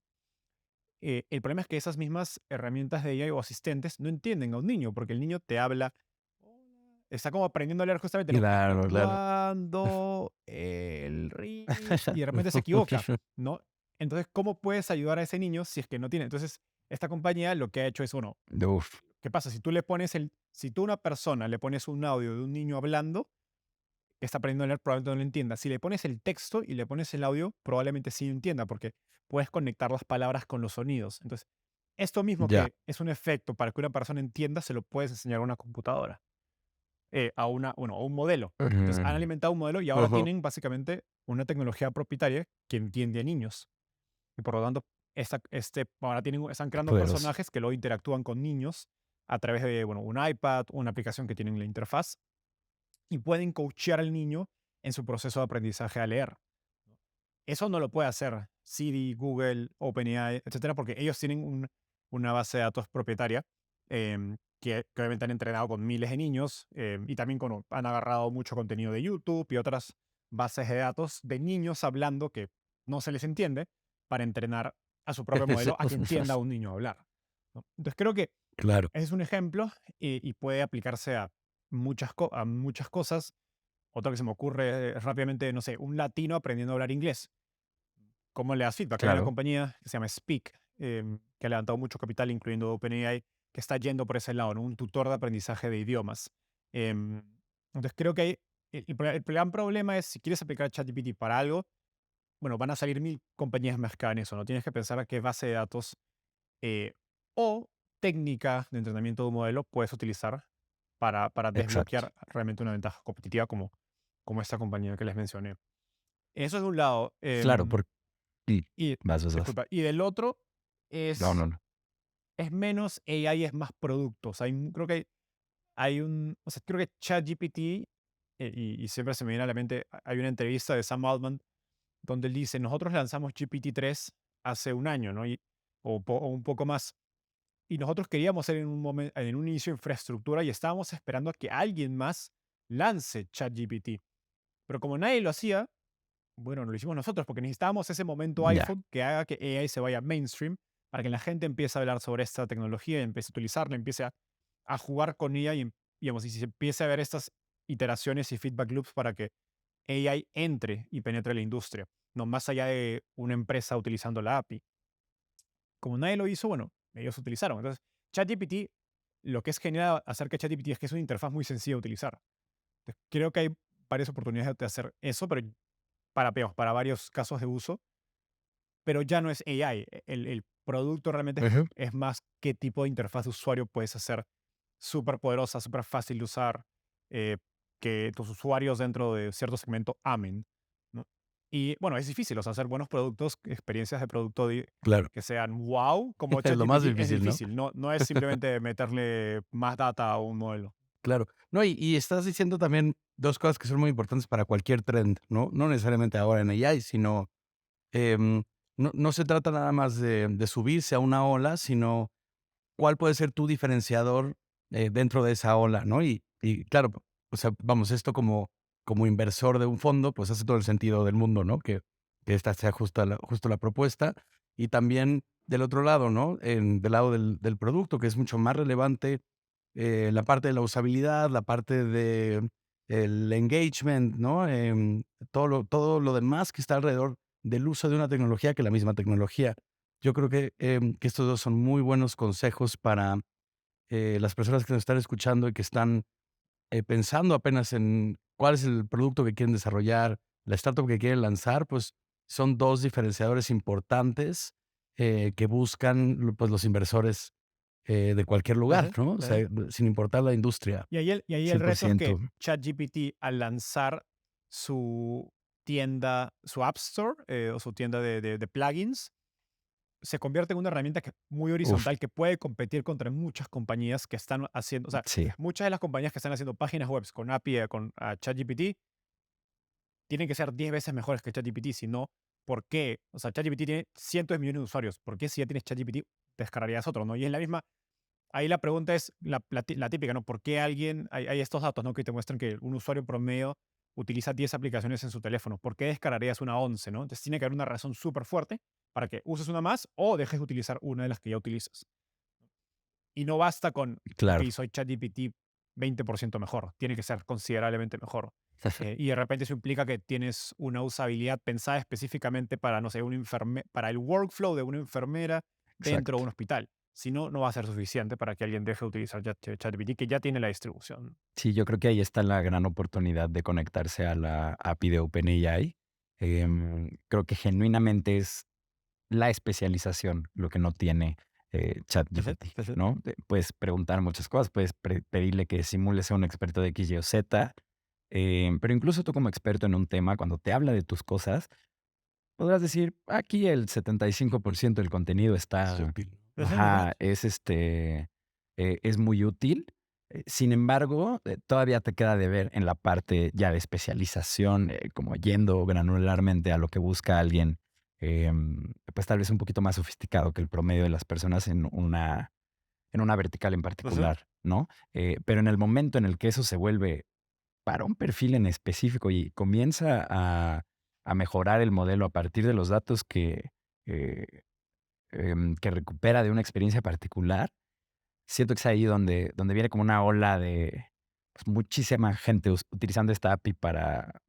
El problema es que esas mismas herramientas de AI o asistentes no entienden a un niño, porque el niño te habla, "Hola", está como aprendiendo a leer justamente, ¿no? Claro, claro. Cuando el río, y de repente se equivoca, ¿no? Entonces, ¿cómo puedes ayudar a ese niño si es que no tiene? Entonces, esta compañía lo que ha hecho es, bueno, Uf, ¿qué pasa? Si tú a una persona le pones un audio de un niño hablando, que está aprendiendo a leer, probablemente no lo entienda. Si le pones el texto y le pones el audio, probablemente sí lo entienda, porque puedes conectar las palabras con los sonidos. Entonces, esto mismo ya. que es un efecto para que una persona entienda, se lo puedes enseñar a una computadora, a un modelo. Entonces, han Mm, alimentado un modelo y ahora ujú. tienen básicamente una tecnología propietaria que entiende a niños. Y por lo tanto, ahora están Qué creando poderoso. personajes que luego interactúan con niños a través de, bueno, un iPad, una aplicación que tienen la interfaz, y pueden coachear al niño en su proceso de aprendizaje a leer. Eso no lo puede hacer Siri, Google, OpenAI, etcétera, porque ellos tienen una base de datos propietaria, que obviamente han entrenado con miles de niños, y también han agarrado mucho contenido de YouTube y otras bases de datos de niños hablando que no se les entiende para entrenar a su propio modelo a que entienda a un niño hablar, ¿no? Entonces creo que Claro. ese es un ejemplo, y puede aplicarse a muchas cosas. Otro que se me ocurre rápidamente, no sé, un latino aprendiendo a hablar inglés. ¿Cómo le das feedback? Hay una Claro. compañía que se llama Speak, que ha levantado mucho capital, incluyendo OpenAI, que está yendo por ese lado, ¿no? Un tutor de aprendizaje de idiomas. Em, entonces creo que el gran problema es si quieres aplicar ChatGPT para algo, bueno, van a salir mil compañías más que hagan eso, ¿no? Tienes que pensar a qué base de datos eh, o técnica de entrenamiento de un modelo puedes utilizar para Exacto. desbloquear realmente una ventaja competitiva como esta compañía que les mencioné. Eso es de un lado. Claro, y Y, vas. disculpa, y del otro No, no, es, no. es menos AI, es más productos. Creo que o sea, creo que ChatGPT, y siempre se me viene a la mente, hay una entrevista de Sam Altman donde él dice, nosotros lanzamos GPT-3 hace un año, ¿no? O un poco más. Y nosotros queríamos ser en un inicio infraestructura y estábamos esperando a que alguien más lance ChatGPT. Pero como nadie lo hacía, bueno, lo hicimos nosotros porque necesitábamos ese momento Ya. iPhone que haga que AI se vaya mainstream para que la gente empiece a hablar sobre esta tecnología y empiece a utilizarla, empiece a jugar con ella, digamos, y se empiece a ver estas iteraciones y feedback loops para que AI entre y penetre la industria, no más allá de una empresa utilizando la API. Como nadie lo hizo, bueno, ellos utilizaron. Entonces, ChatGPT, lo que es genial acerca de ChatGPT es que es una interfaz muy sencilla de utilizar. Entonces, creo que hay varias oportunidades de hacer eso, pero para varios casos de uso, pero ya no es AI. El producto realmente Ujú. es más qué tipo de interfaz de usuario puedes hacer súper poderosa, súper fácil de usar, eh, que tus usuarios dentro de cierto segmento amen, ¿no? Y bueno, es difícil, o sea, hacer buenos productos, experiencias de producto Claro. que sean wow, como Es lo más ChatGPT, es difícil, ¿no? difícil. No es simplemente meterle más data a un modelo. Claro. No, y estás diciendo también 2 cosas que son muy importantes para cualquier trend, ¿no? No necesariamente ahora en AI, sino, em, no se trata nada más de subirse a una ola, sino cuál puede ser tu diferenciador, dentro de esa ola, ¿no? Y claro, o sea, vamos, esto como inversor de un fondo, pues hace todo el sentido del mundo, ¿no? Que esta sea justo la propuesta. Y también del otro lado, ¿no? Del lado del producto, que es mucho más relevante, la parte de la usabilidad, la parte de el engagement, ¿no? Todo lo demás que está alrededor del uso de una tecnología que la misma tecnología. Yo creo que estos 2 son muy buenos consejos para, las personas que nos están escuchando y que están, pensando apenas en cuál es el producto que quieren desarrollar, la startup que quieren lanzar, pues, son 2 diferenciadores importantes, que buscan, pues, los inversores, de cualquier lugar, Ajá, ¿no? O sea, ajá. sin importar la industria. Y ahí el cien por reto es que ciento ChatGPT, al lanzar su su App Store, o su tienda de plugins, se convierte en una herramienta que es muy Uf, horizontal, que puede competir contra muchas compañías que están haciendo, o sea, sí, muchas de las compañías que están haciendo páginas web con API, con ChatGPT, tienen que ser 10 veces mejores que ChatGPT, si no, ¿por qué? O sea, ChatGPT tiene cientos de millones de usuarios. ¿Por qué si ya tienes ChatGPT descargarías otro, no? Y es la misma. Ahí la pregunta es la típica, ¿no? ¿Por qué hay estos datos, ¿no? Que te muestran que un usuario promedio utiliza 10 aplicaciones en su teléfono? ¿Por qué descargarías una 11, ¿no? Entonces tiene que haber una razón súper fuerte para que uses una más o dejes de utilizar una de las que ya utilizas. Y no basta con, ok, claro. soy ChatGPT 20% mejor, tiene que ser considerablemente mejor. Y de repente eso implica que tienes una usabilidad pensada específicamente para, no sé, para el workflow de una enfermera dentro de Exacto. un hospital. Si no, no va a ser suficiente para que alguien deje de utilizar ChatGPT, que ya tiene la distribución. Sí, yo creo que ahí está la gran oportunidad de conectarse a la API de OpenAI. Creo que genuinamente es la especialización lo que no tiene Ujú, ChatGPT, ujú. ¿no? Puedes preguntar muchas cosas, puedes pedirle que simule ser un experto de X, Y o Z, pero incluso tú como experto en un tema, cuando te habla de tus cosas, podrás decir, aquí el 75% del contenido Es está, útil. Ujú, ujú. es muy útil. Sin embargo, todavía te queda de ver en la parte ya de especialización, como yendo granularmente a lo que busca alguien, pues tal vez un poquito más sofisticado que el promedio de las personas en una vertical en Ujú. particular, ¿no? Pero en el momento en el que eso se vuelve para un perfil en específico y comienza a mejorar el modelo a partir de los datos eh, que recupera de una experiencia particular, siento que es ahí donde viene como una ola de, pues, muchísima gente utilizando esta API para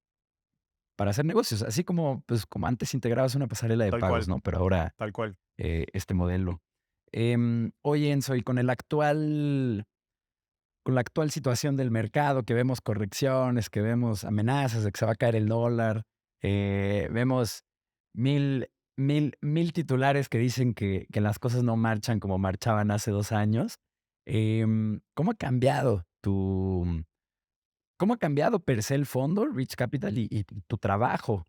hacer negocios, así como, pues, como antes integrabas una pasarela de Tal pagos, cual, ¿no? Pero ahora, tal cual. este modelo. Oye, Enzo, y con la actual situación del mercado, que vemos correcciones, que vemos amenazas de que se va a caer el dólar, vemos mil, mil titulares que dicen que las cosas no marchan como marchaban hace 2 años. ¿Cómo ha cambiado cómo ha cambiado per se el fondo, Rich Capital, y tu trabajo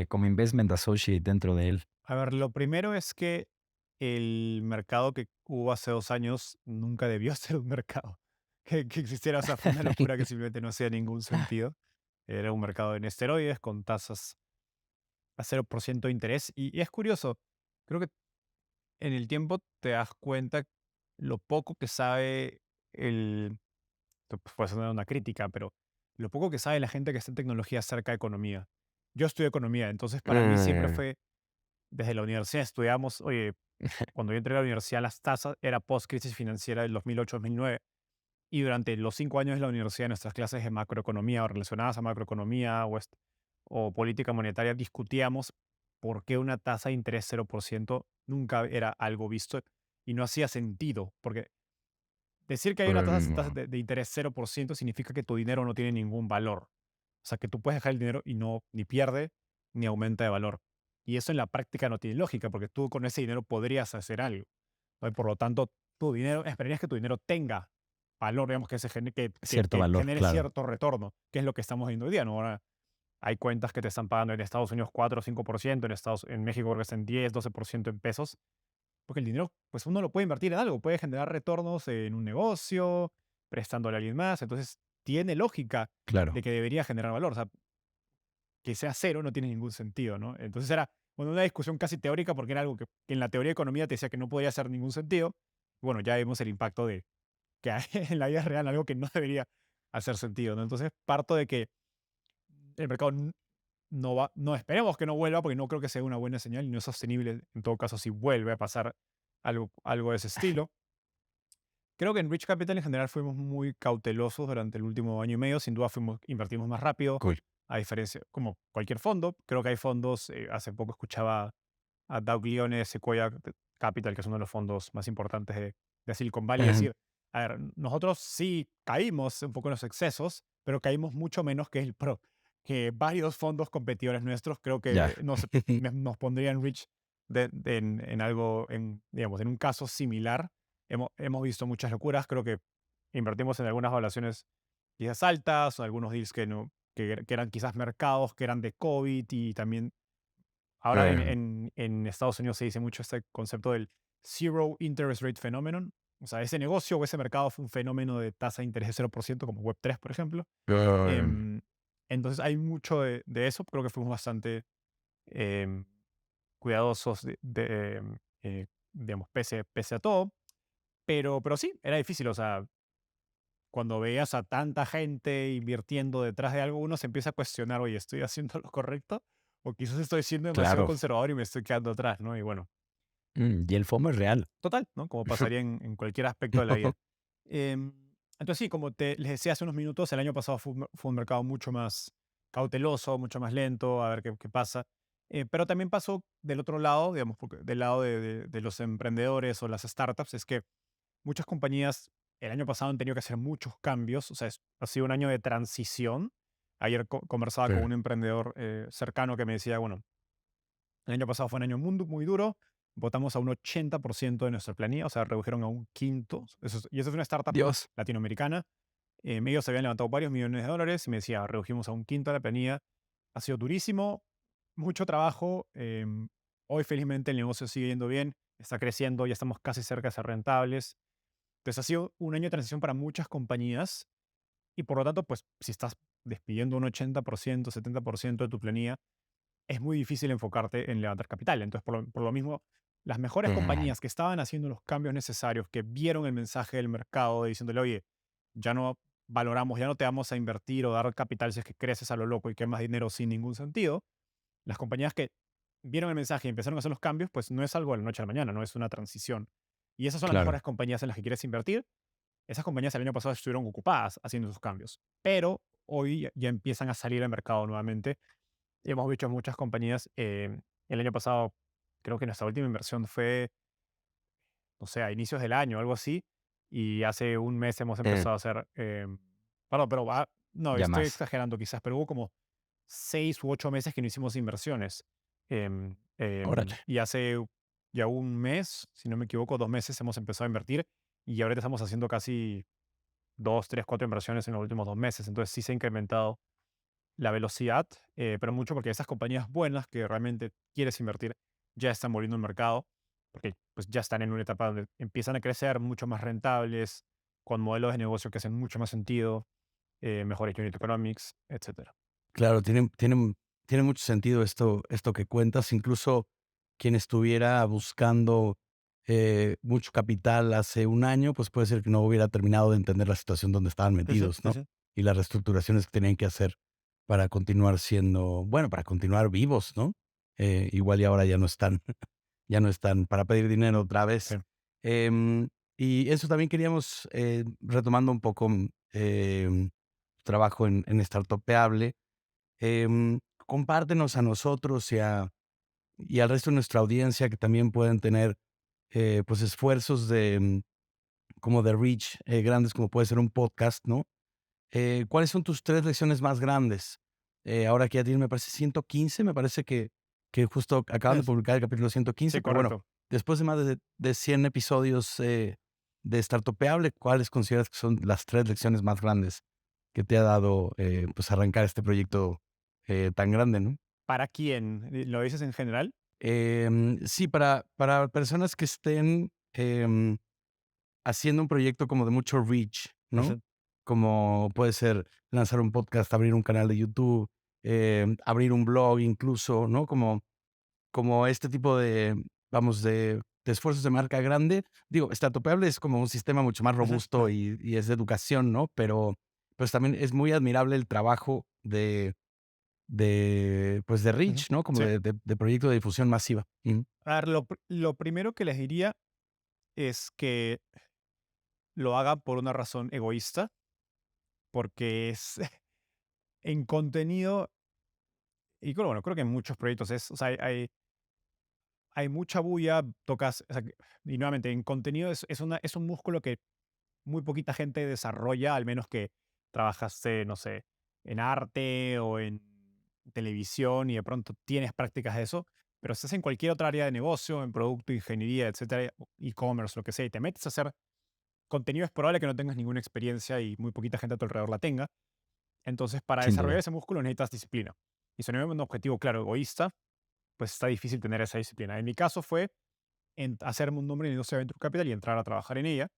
como investment associate dentro de él? A ver, lo primero es que el mercado que hubo hace 2 años nunca debió ser un mercado que existiera. O sea, fue una locura que simplemente no hacía ningún sentido. Era un mercado en esteroides con tasas a 0% de interés. Y es curioso, creo que en el tiempo te das cuenta lo poco que sabe el... esto puede sonar una crítica, pero lo poco que sabe la gente que está en tecnología acerca de economía. Yo estudio economía, entonces para mí siempre Mm, fue, desde la universidad estudiamos, oye, cuando yo entré a la universidad las tasas era post-crisis financiera del 2008-2009. Y durante los 5 años de la universidad, nuestras clases de macroeconomía o relacionadas a macroeconomía o política monetaria, discutíamos por qué una tasa de interés 0% nunca era algo visto y no hacía sentido, porque decir que hay una tasa Mm, de interés 0% significa que tu dinero no tiene ningún valor. O sea, que tú puedes dejar el dinero y no ni pierde ni aumenta de valor. Y eso en la práctica no tiene lógica, porque tú con ese dinero podrías hacer algo, ¿no? Y por lo tanto, tu dinero, esperarías que tu dinero tenga valor, digamos, Cierto que valor, genere claro. cierto retorno, que es lo que estamos viendo hoy día, ¿no? Ahora hay cuentas que te están pagando en Estados Unidos 4 o 5%, en México creo que están 10, 12% en pesos, porque el dinero, pues uno lo puede invertir en algo, puede generar retornos en un negocio, prestándole a alguien más, entonces tiene lógica Claro. de que debería generar valor, o sea, que sea cero no tiene ningún sentido, ¿no? Entonces era, bueno, una discusión casi teórica porque era algo que en la teoría de economía te decía que no podía hacer ningún sentido. Bueno, ya vemos el impacto de que hay en la vida real algo que no debería hacer sentido, ¿no? Entonces parto de que el mercado no va, no esperemos que no vuelva porque no creo que sea una buena señal y no es sostenible en todo caso si vuelve a pasar algo de ese estilo. Creo que en Rich Capital en general fuimos muy cautelosos durante el último año y medio. Sin duda invertimos más rápido, Cool. a diferencia, como cualquier fondo. Creo que hay fondos, hace poco escuchaba a Doug Leone de Capital, que es uno de los fondos más importantes de Silicon Valley, Ajá. decir, a ver, nosotros sí caímos un poco en los excesos, pero caímos mucho menos que varios fondos competidores nuestros. Creo Ya. que nos pondrían Rich en algo, digamos, en un caso similar. Hemos visto muchas locuras. Creo que invertimos en algunas evaluaciones quizás altas, o algunos deals que eran quizás mercados, que eran de COVID y también ahora Eh, en Estados Unidos se dice mucho este concepto del Zero Interest Rate Phenomenon. O sea, ese negocio o ese mercado fue un fenómeno de tasa de interés de 0%, como Web3, por ejemplo. em, Em, entonces hay mucho de eso. Creo que fuimos bastante em, cuidadosos digamos, pese a todo. Pero sí, era difícil. O sea, cuando veías a tanta gente invirtiendo detrás de algo, uno se empieza a cuestionar, oye, ¿estoy haciendo lo correcto? O quizás estoy siendo demasiado claro. conservador y me estoy quedando atrás, ¿no? Y bueno, Y el FOMO es real. total, ¿no? Como pasaría en cualquier aspecto de la vida. Em, entonces sí, como les decía hace unos minutos, el año pasado fue un mercado mucho más cauteloso, mucho más lento, a ver qué pasa. Pero también pasó del otro lado, digamos, del lado de los emprendedores o las startups, es que muchas compañías el año pasado han tenido que hacer muchos cambios, o sea, ha sido un año de transición. Ayer conversaba Sí. con un emprendedor cercano que me decía, bueno, el año pasado fue un año muy duro, votamos a un 80% de nuestra planilla, o sea, redujeron a un quinto, y eso es una startup Dios. latinoamericana. Ellos habían levantado varios millones de dólares y me decía, redujimos a un quinto de la planilla, ha sido durísimo, mucho trabajo. Hoy felizmente el negocio sigue yendo bien, está creciendo, ya estamos casi cerca de ser rentables. Entonces ha sido un año de transición para muchas compañías y por lo tanto, pues si estás despidiendo un 80%, 70% de tu planilla, es muy difícil enfocarte en levantar capital. Entonces, por lo mismo, las mejores Mm, compañías que estaban haciendo los cambios necesarios, que vieron el mensaje del mercado diciéndole, oye, ya no valoramos, ya no te vamos a invertir o dar capital si es que creces a lo loco y quemas dinero sin ningún sentido, las compañías que vieron el mensaje y empezaron a hacer los cambios, pues no es algo de la noche a la mañana, no es una transición. Y esas son las claro. mejores compañías en las que quieres invertir. Esas compañías el año pasado estuvieron ocupadas haciendo esos cambios, pero hoy ya empiezan a salir al mercado nuevamente. Hemos visto muchas compañías. El año pasado, creo que nuestra última inversión fue, no sé, a inicios del año, algo así, y hace un mes hemos Eh, empezado a hacer, perdón, pero no, ya estoy más. exagerando quizás, pero hubo como 6 u 8 meses que no hicimos inversiones. Órale. Y hace ya un mes, si no me equivoco, 2 meses hemos empezado a invertir y ahorita estamos haciendo casi 2, 3, 4 inversiones en los últimos 2 meses. Entonces sí se ha incrementado la velocidad, pero mucho porque esas compañías buenas que realmente quieres invertir ya están volviendo al mercado, porque pues ya están en una etapa donde empiezan a crecer mucho más rentables, con modelos de negocio que hacen mucho más sentido, mejores unit economics, etcétera. Claro, tiene mucho sentido esto que cuentas. Incluso quien estuviera buscando mucho capital hace un año, pues puede ser que no hubiera terminado de entender la situación donde estaban Sí, sí, metidos, sí, ¿no? sí. Y las reestructuraciones que tenían que hacer para continuar siendo, bueno, para continuar vivos, ¿no? Igual y ahora ya no están, ya no están para pedir dinero otra Sí. vez. Em, Y eso también queríamos, retomando un poco trabajo en Startupeable, compártenos a nosotros y al resto de nuestra audiencia que también pueden tener pues esfuerzos como de reach grandes como puede ser un podcast, ¿no? ¿Cuáles son tus 3 lecciones más grandes? Ahora que ya tienes, me parece 115, me parece que justo acaban de Es- publicar el capítulo 115, Sí, pero bueno, correcto. después de más de 100 episodios de Startupeable, ¿cuáles consideras que son las 3 lecciones más grandes que te ha dado pues arrancar este proyecto tan grande, ¿no? ¿Para quién? ¿Lo dices en general? Sí, para personas que estén haciendo un proyecto como de mucho reach, ¿no? Como puede ser lanzar un podcast, abrir un canal de YouTube, abrir un blog incluso, ¿no? Como este tipo vamos, de esfuerzos de marca grande. Digo, Startupeable es como un sistema mucho más Ujú. robusto y es de educación, ¿no? Pero pues también es muy admirable el trabajo pues de Ujú. reach, ¿no? Como Sí. de proyecto de difusión masiva. Ujú. A ver, lo primero que les diría es que lo hagan por una razón egoísta, porque es en contenido, y bueno, creo que en muchos proyectos o sea, hay mucha bulla, tocas, o sea, y nuevamente, en contenido es un músculo que muy poquita gente desarrolla, al menos que trabajaste, no sé, en arte o en televisión y de pronto tienes prácticas de eso, pero si estás en cualquier otra área de negocio, en producto, ingeniería, etcétera, e-commerce, lo que sea, y te metes a hacer contenido, es probable que no tengas ninguna experiencia y muy poquita gente a tu alrededor la tenga. Entonces, para Sin desarrollar duda. ese músculo necesitas disciplina. Y si no hay un objetivo claro, egoísta, pues está difícil tener esa disciplina. En mi caso fue hacerme un nombre en la industria de Venture Capital y entrar a trabajar en ella.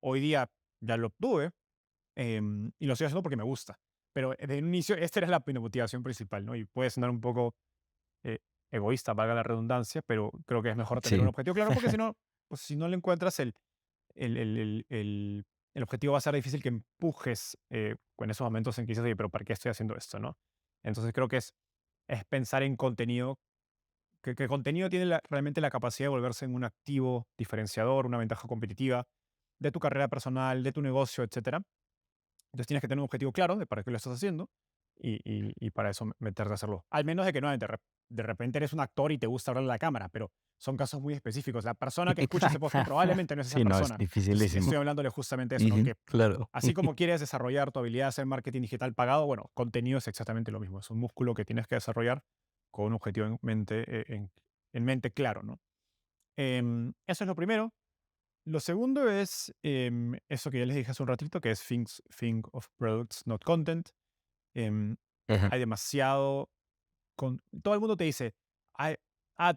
Hoy día ya lo obtuve, y lo estoy haciendo porque me gusta. Pero desde un inicio, esta era la motivación principal, ¿no? Y puede sonar un poco eh, egoísta, valga la redundancia, pero creo que es mejor tener un Sí. objetivo claro porque si no, pues si no le encuentras el, el, el, el- el objetivo, va a ser difícil que empujes en esos momentos en que dices, oye, pero ¿para qué estoy haciendo esto, no? Entonces creo que es pensar en contenido, que el contenido tiene realmente la capacidad de volverse en un activo diferenciador, una ventaja competitiva de tu carrera personal, de tu negocio, etcétera. Entonces tienes que tener un objetivo claro de para qué lo estás haciendo y para eso meterte a hacerlo. Al menos de que no, de repente eres un actor y te gusta hablar a la cámara, pero son casos muy específicos. La persona que escucha ese podcast probablemente no es esa Sí, no, es persona. Entonces dificilísimo. estoy hablándole justamente de eso, ¿no? Ujú, Que claro. así como quieres desarrollar tu habilidad de hacer marketing digital pagado, bueno, contenido es exactamente lo mismo. Es un músculo que tienes que desarrollar con un objetivo en mente claro, ¿no? Eso es lo primero. Lo segundo es eso que ya les dije hace un ratito, que es think of products, not content. Em, Ajá. Hay demasiado. Todo el mundo te dice, "Ay,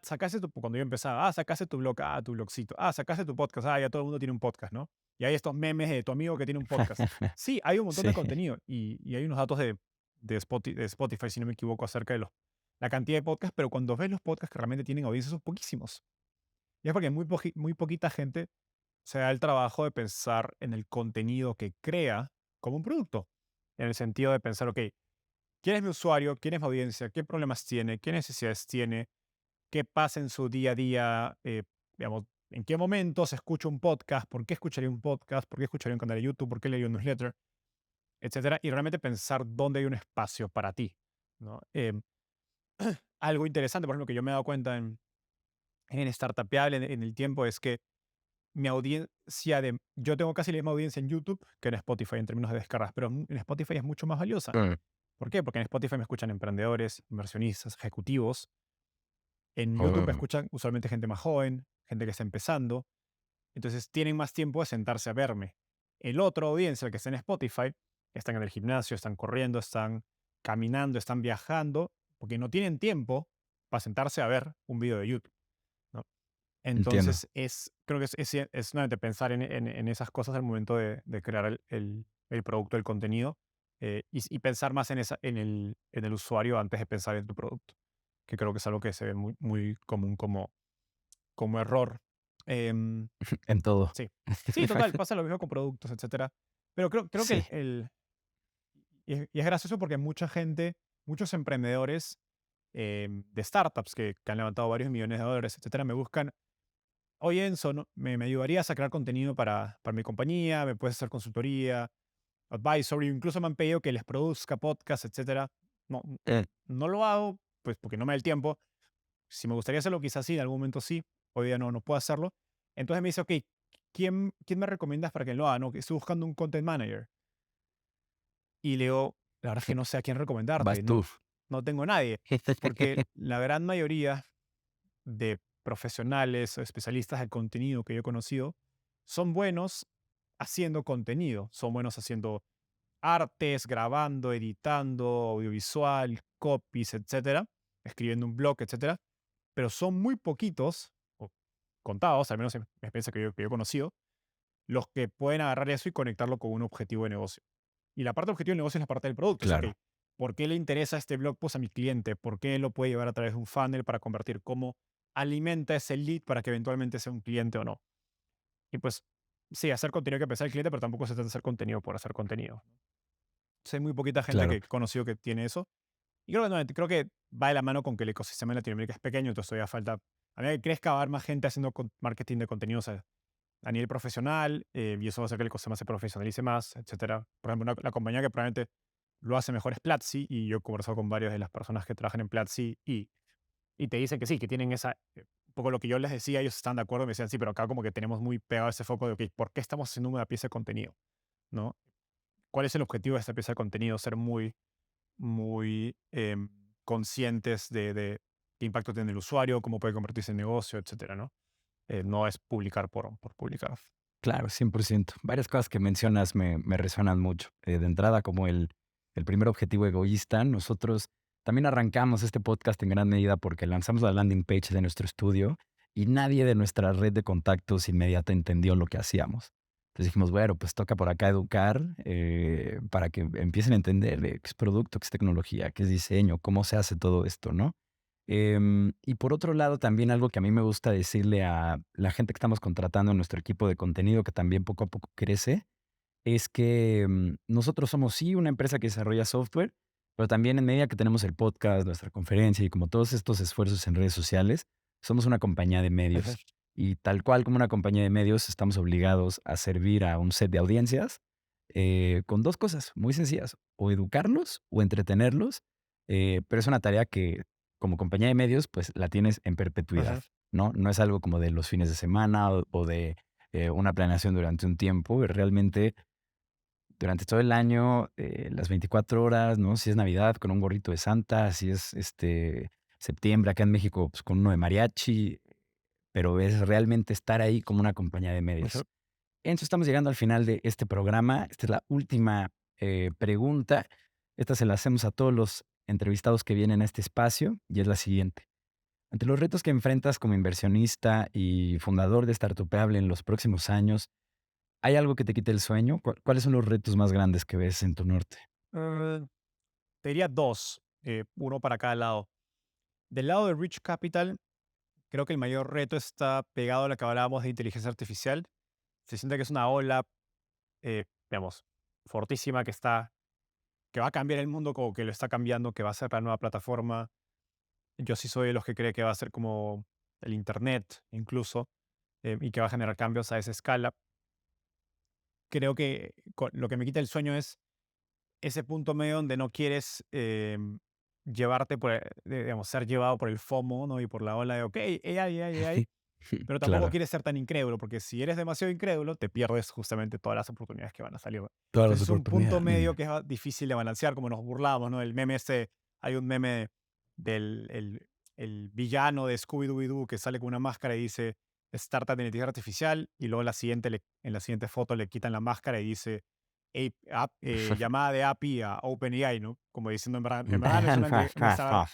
sacaste cuando yo empezaba, sacaste tu blog, tu blogcito, sacaste tu podcast, ya todo el mundo tiene un podcast, ¿no? Y hay estos memes de tu amigo que tiene un podcast. Sí, hay un montón de Sí, contenido y hay unos datos de Spotify, si no me equivoco, acerca de la cantidad de podcasts, pero cuando ves los podcasts que realmente tienen audiencia son poquísimos. Y es porque muy poquita gente se da el trabajo de pensar en el contenido que crea como un producto. En el sentido de pensar, ok, ¿quién es mi usuario? ¿Quién es mi audiencia? ¿Qué problemas tiene? ¿Qué necesidades tiene? ¿Qué pasa en su día a día? Digamos, ¿en qué momentos escucho un podcast? ¿Por qué escucharía un podcast? ¿Por qué escucharía un canal de YouTube? ¿Por qué leería un newsletter? Etcétera. Y realmente pensar dónde hay un espacio para ti, ¿no? Algo interesante, por ejemplo, que yo me he dado cuenta en Startupeable en el tiempo es que mi audiencia yo tengo casi la misma audiencia en YouTube que en Spotify en términos de descargas, pero en Spotify es mucho más valiosa. mm, ¿Por qué? Porque en Spotify me escuchan emprendedores, inversionistas, ejecutivos. En YouTube me oh, escuchan usualmente gente más joven, gente que está empezando. Entonces tienen más tiempo de sentarse a verme. El otro audiencia, el que está en Spotify, están en el gimnasio, están corriendo, están caminando, están viajando, porque no tienen tiempo para sentarse a ver un video de YouTube, ¿no? entiendo. Entonces, creo que es nuevamente pensar en esas cosas al momento de crear el producto, el contenido, y pensar más en el usuario antes de pensar en tu producto, que creo que es algo que se ve muy, muy común como error. Em, En todo. sí, sí, total, pasa lo mismo con productos, etcétera. Pero creo que Sí. y es gracioso porque mucha gente, muchos emprendedores de startups que han levantado varios millones de dólares, etcétera, me buscan oye Enzo, ¿no? ¿Me ayudarías a crear contenido para mi compañía? ¿Me puedes hacer consultoría, advisory? Incluso me han pedido que les produzca podcast, etcétera. No, Eh, no lo hago, pues porque no me da el tiempo. Si me gustaría hacerlo, quizás sí, en algún momento sí. Hoy día no puedo hacerlo. Entonces me dice, ok, ¿quién me recomiendas para que lo haga? No, que estoy buscando un content manager. Y le digo, la verdad es que no sé a quién recomendarte. Vas No, tú. no tengo nadie. Porque la gran mayoría de profesionales o especialistas de contenido que yo he conocido son buenos haciendo contenido. Son buenos haciendo artes, grabando, editando, audiovisual, copies, etcétera, escribiendo un blog, etcétera. Pero son muy poquitos, o contados, al menos en la experiencia que yo he conocido, los que pueden agarrar eso y conectarlo con un objetivo de negocio. Y la parte de objetivo de negocio es la parte del producto. Es, ok, Claro, ¿por qué le interesa este blog post a mi cliente? ¿Por qué lo puede llevar a través de un funnel para convertir? ¿Cómo alimenta ese lead para que eventualmente sea un cliente o no? Y pues, sí, hacer contenido que pensar el cliente, pero tampoco se trata de hacer contenido por hacer contenido. Hay muy poquita gente que claro. he conocido que tiene eso. Y creo que va de la mano con que el ecosistema en Latinoamérica es pequeño, entonces todavía falta, a medida que crezca, va a haber más gente haciendo marketing de contenidos a nivel profesional, y eso va a hacer que el ecosistema se profesionalice más, etcétera. Por ejemplo, la compañía que probablemente lo hace mejor es Platzi, y yo he conversado con varias de las personas que trabajan en Platzi y te dicen que sí, que tienen un poco lo que yo les decía, ellos están de acuerdo, me decían, sí, pero acá como que tenemos muy pegado ese foco de, ok, ¿por qué estamos haciendo una pieza de contenido? ¿No? ¿Cuál es el objetivo de esta pieza de contenido? Ser muy conscientes de qué impacto tiene el usuario, cómo puede convertirse en negocio, etcétera, ¿no? No es publicar por publicar. Claro, 100%. Varias cosas que mencionas me resuenan mucho. De entrada, como el primer objetivo egoísta, nosotros también arrancamos este podcast en gran medida porque lanzamos la landing page de nuestro estudio y nadie de nuestra red de contactos inmediata entendió lo que hacíamos. Entonces dijimos, bueno, pues toca por acá educar para que empiecen a entender qué es producto, qué es tecnología, qué es diseño, cómo se hace todo esto, ¿no? Y por otro lado, también algo que a mí me gusta decirle a la gente que estamos contratando en nuestro equipo de contenido, que también poco a poco crece, es que nosotros somos sí una empresa que desarrolla software, pero también en medida que tenemos el podcast, nuestra conferencia y como todos estos esfuerzos en redes sociales, somos una compañía de Ujú. medios. Y tal cual como una compañía de medios, estamos obligados a servir a un set de audiencias con dos cosas muy sencillas, o educarlos o entretenerlos, pero es una tarea que como compañía de medios, pues la tienes en perpetuidad, Ujú. ¿no? No es algo como de los fines de semana o de una planeación durante un tiempo, realmente durante todo el año, las 24 horas, ¿no? Si es Navidad, con un gorrito de Santa, si es septiembre acá en México, pues con uno de mariachi, pero es realmente estar ahí como una compañía de Ujú. medios. Entonces estamos llegando al final de este programa. Esta es la última pregunta. Esta se la hacemos a todos los entrevistados que vienen a este espacio y es la siguiente. Ante los retos que enfrentas como inversionista y fundador de Startupeable en los próximos años, ¿hay algo que te quite el sueño? ¿Cuáles son los retos más grandes que ves en tu norte? Eh, Te diría dos, uno para cada lado. Del lado de Rich Capital, creo que el mayor reto está pegado a lo que hablábamos de inteligencia artificial. Se siente que es una ola, digamos, fortísima que va a cambiar el mundo, como que lo está cambiando, que va a ser la nueva plataforma. Yo sí soy de los que cree que va a ser como el Internet, incluso, y que va a generar cambios a esa escala. Creo que lo que me quita el sueño es ese punto medio donde no quieres llevarte digamos, ser llevado por el FOMO, ¿no? Y por la ola de, ok, AI, pero tampoco Claro, quieres ser tan incrédulo, porque si eres demasiado incrédulo, te pierdes justamente todas las oportunidades que van a salir. todas las Entonces es un punto oportunidades. medio que es difícil de balancear, como nos burlamos, ¿no? El meme este, hay un meme del el villano de Scooby-Doo que sale con una máscara y dice startup de inteligencia artificial, y luego en la siguiente foto le quitan la máscara y dice llamada de API a OpenAI, ¿no? Como diciendo, en verdad no es una startup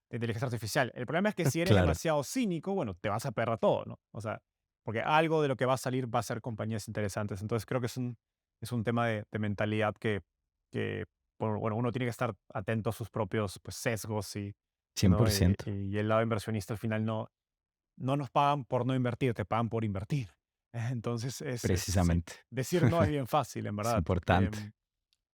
de inteligencia artificial. El problema es que si eres Claro, demasiado cínico, bueno, te vas a perder todo, ¿no? O sea, porque algo de lo que va a salir va a ser compañías interesantes. Entonces creo que es un tema de mentalidad que bueno, uno tiene que estar atento a sus propios pues, sesgos ¿no? 100%, Y el lado inversionista al final no nos pagan por no invertir, te pagan por invertir. Entonces, sí, precisamente. decir no es bien fácil, en Es verdad. importante.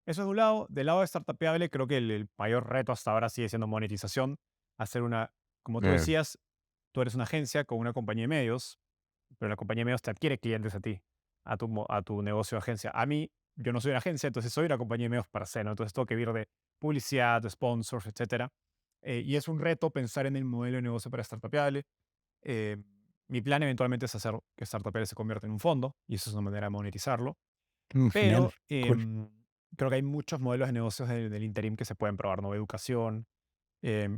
Eso es de un lado. Del lado de Startupeable, creo que el mayor reto hasta ahora sigue siendo monetización. Hacer como tú decías, tú eres una agencia con una compañía de medios. pero la compañía de medios te adquiere clientes a ti, a tu negocio de agencia. A mí, yo no soy una agencia, entonces soy una compañía de medios per se, ¿no? Entonces tengo que vivir de publicidad, de sponsors, etcétera. Y es un reto pensar en el modelo de negocio para Startupeable. Eh, Mi plan eventualmente es hacer que Startupeable se convierta en un fondo, y eso es una manera de monetizarlo. Genial, Pero cool. creo que hay muchos modelos de negocios del interim que se pueden probar, ¿no? Educación,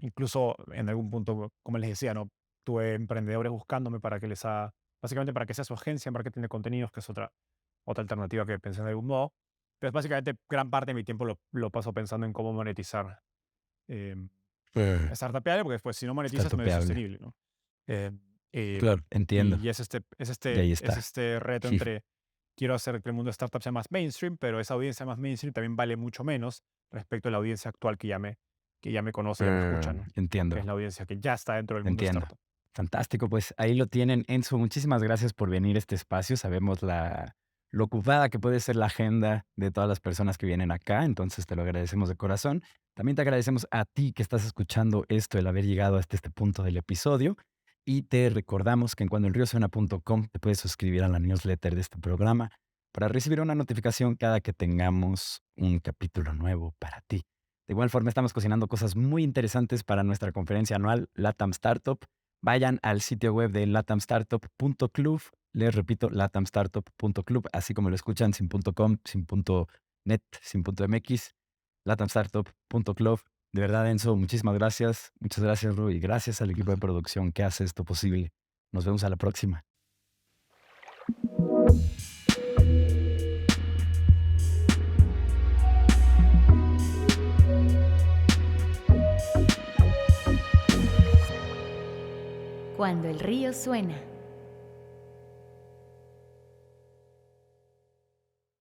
incluso en algún punto, como les decía, ¿no? Tuve emprendedores buscándome para que básicamente para que sea su agencia en marketing de contenidos, que es otra alternativa que pensé de algún modo. Pero básicamente gran parte de mi tiempo lo paso pensando en cómo monetizar eh, Startupeable, porque después si no monetizas no es Startupeable. sostenible, ¿no? Eh, Claro, entiendo. y Y ahí es está. este reto entre quiero hacer que el mundo de startups sea más mainstream, pero esa audiencia más mainstream también vale mucho menos respecto a la audiencia actual que ya me conoce, ya me escucha, ¿no? Que es Entiendo, la audiencia que ya está dentro del mundo entiendo. startup. Fantástico, pues ahí lo tienen. Enzo, muchísimas gracias por venir a este espacio. Sabemos lo ocupada que puede ser la agenda de todas las personas que vienen acá, entonces te lo agradecemos de corazón. También te agradecemos a ti que estás escuchando esto, el haber llegado hasta este punto del episodio. Y te recordamos que en cuandoelriosuena.com te puedes suscribir a la newsletter de este programa para recibir una notificación cada que tengamos un capítulo nuevo para ti. De igual forma, estamos cocinando cosas muy interesantes para nuestra conferencia anual LATAM Startup. Vayan al sitio web de latamstartup.club. Les repito, latamstartup.club, así como lo escuchan, sin .com, sin .net, sin .mx, latamstartup.club. De verdad, Enzo, muchísimas gracias. Muchas gracias, Ru, y gracias al equipo de producción que hace esto posible. Nos vemos a la próxima. Cuando el río suena.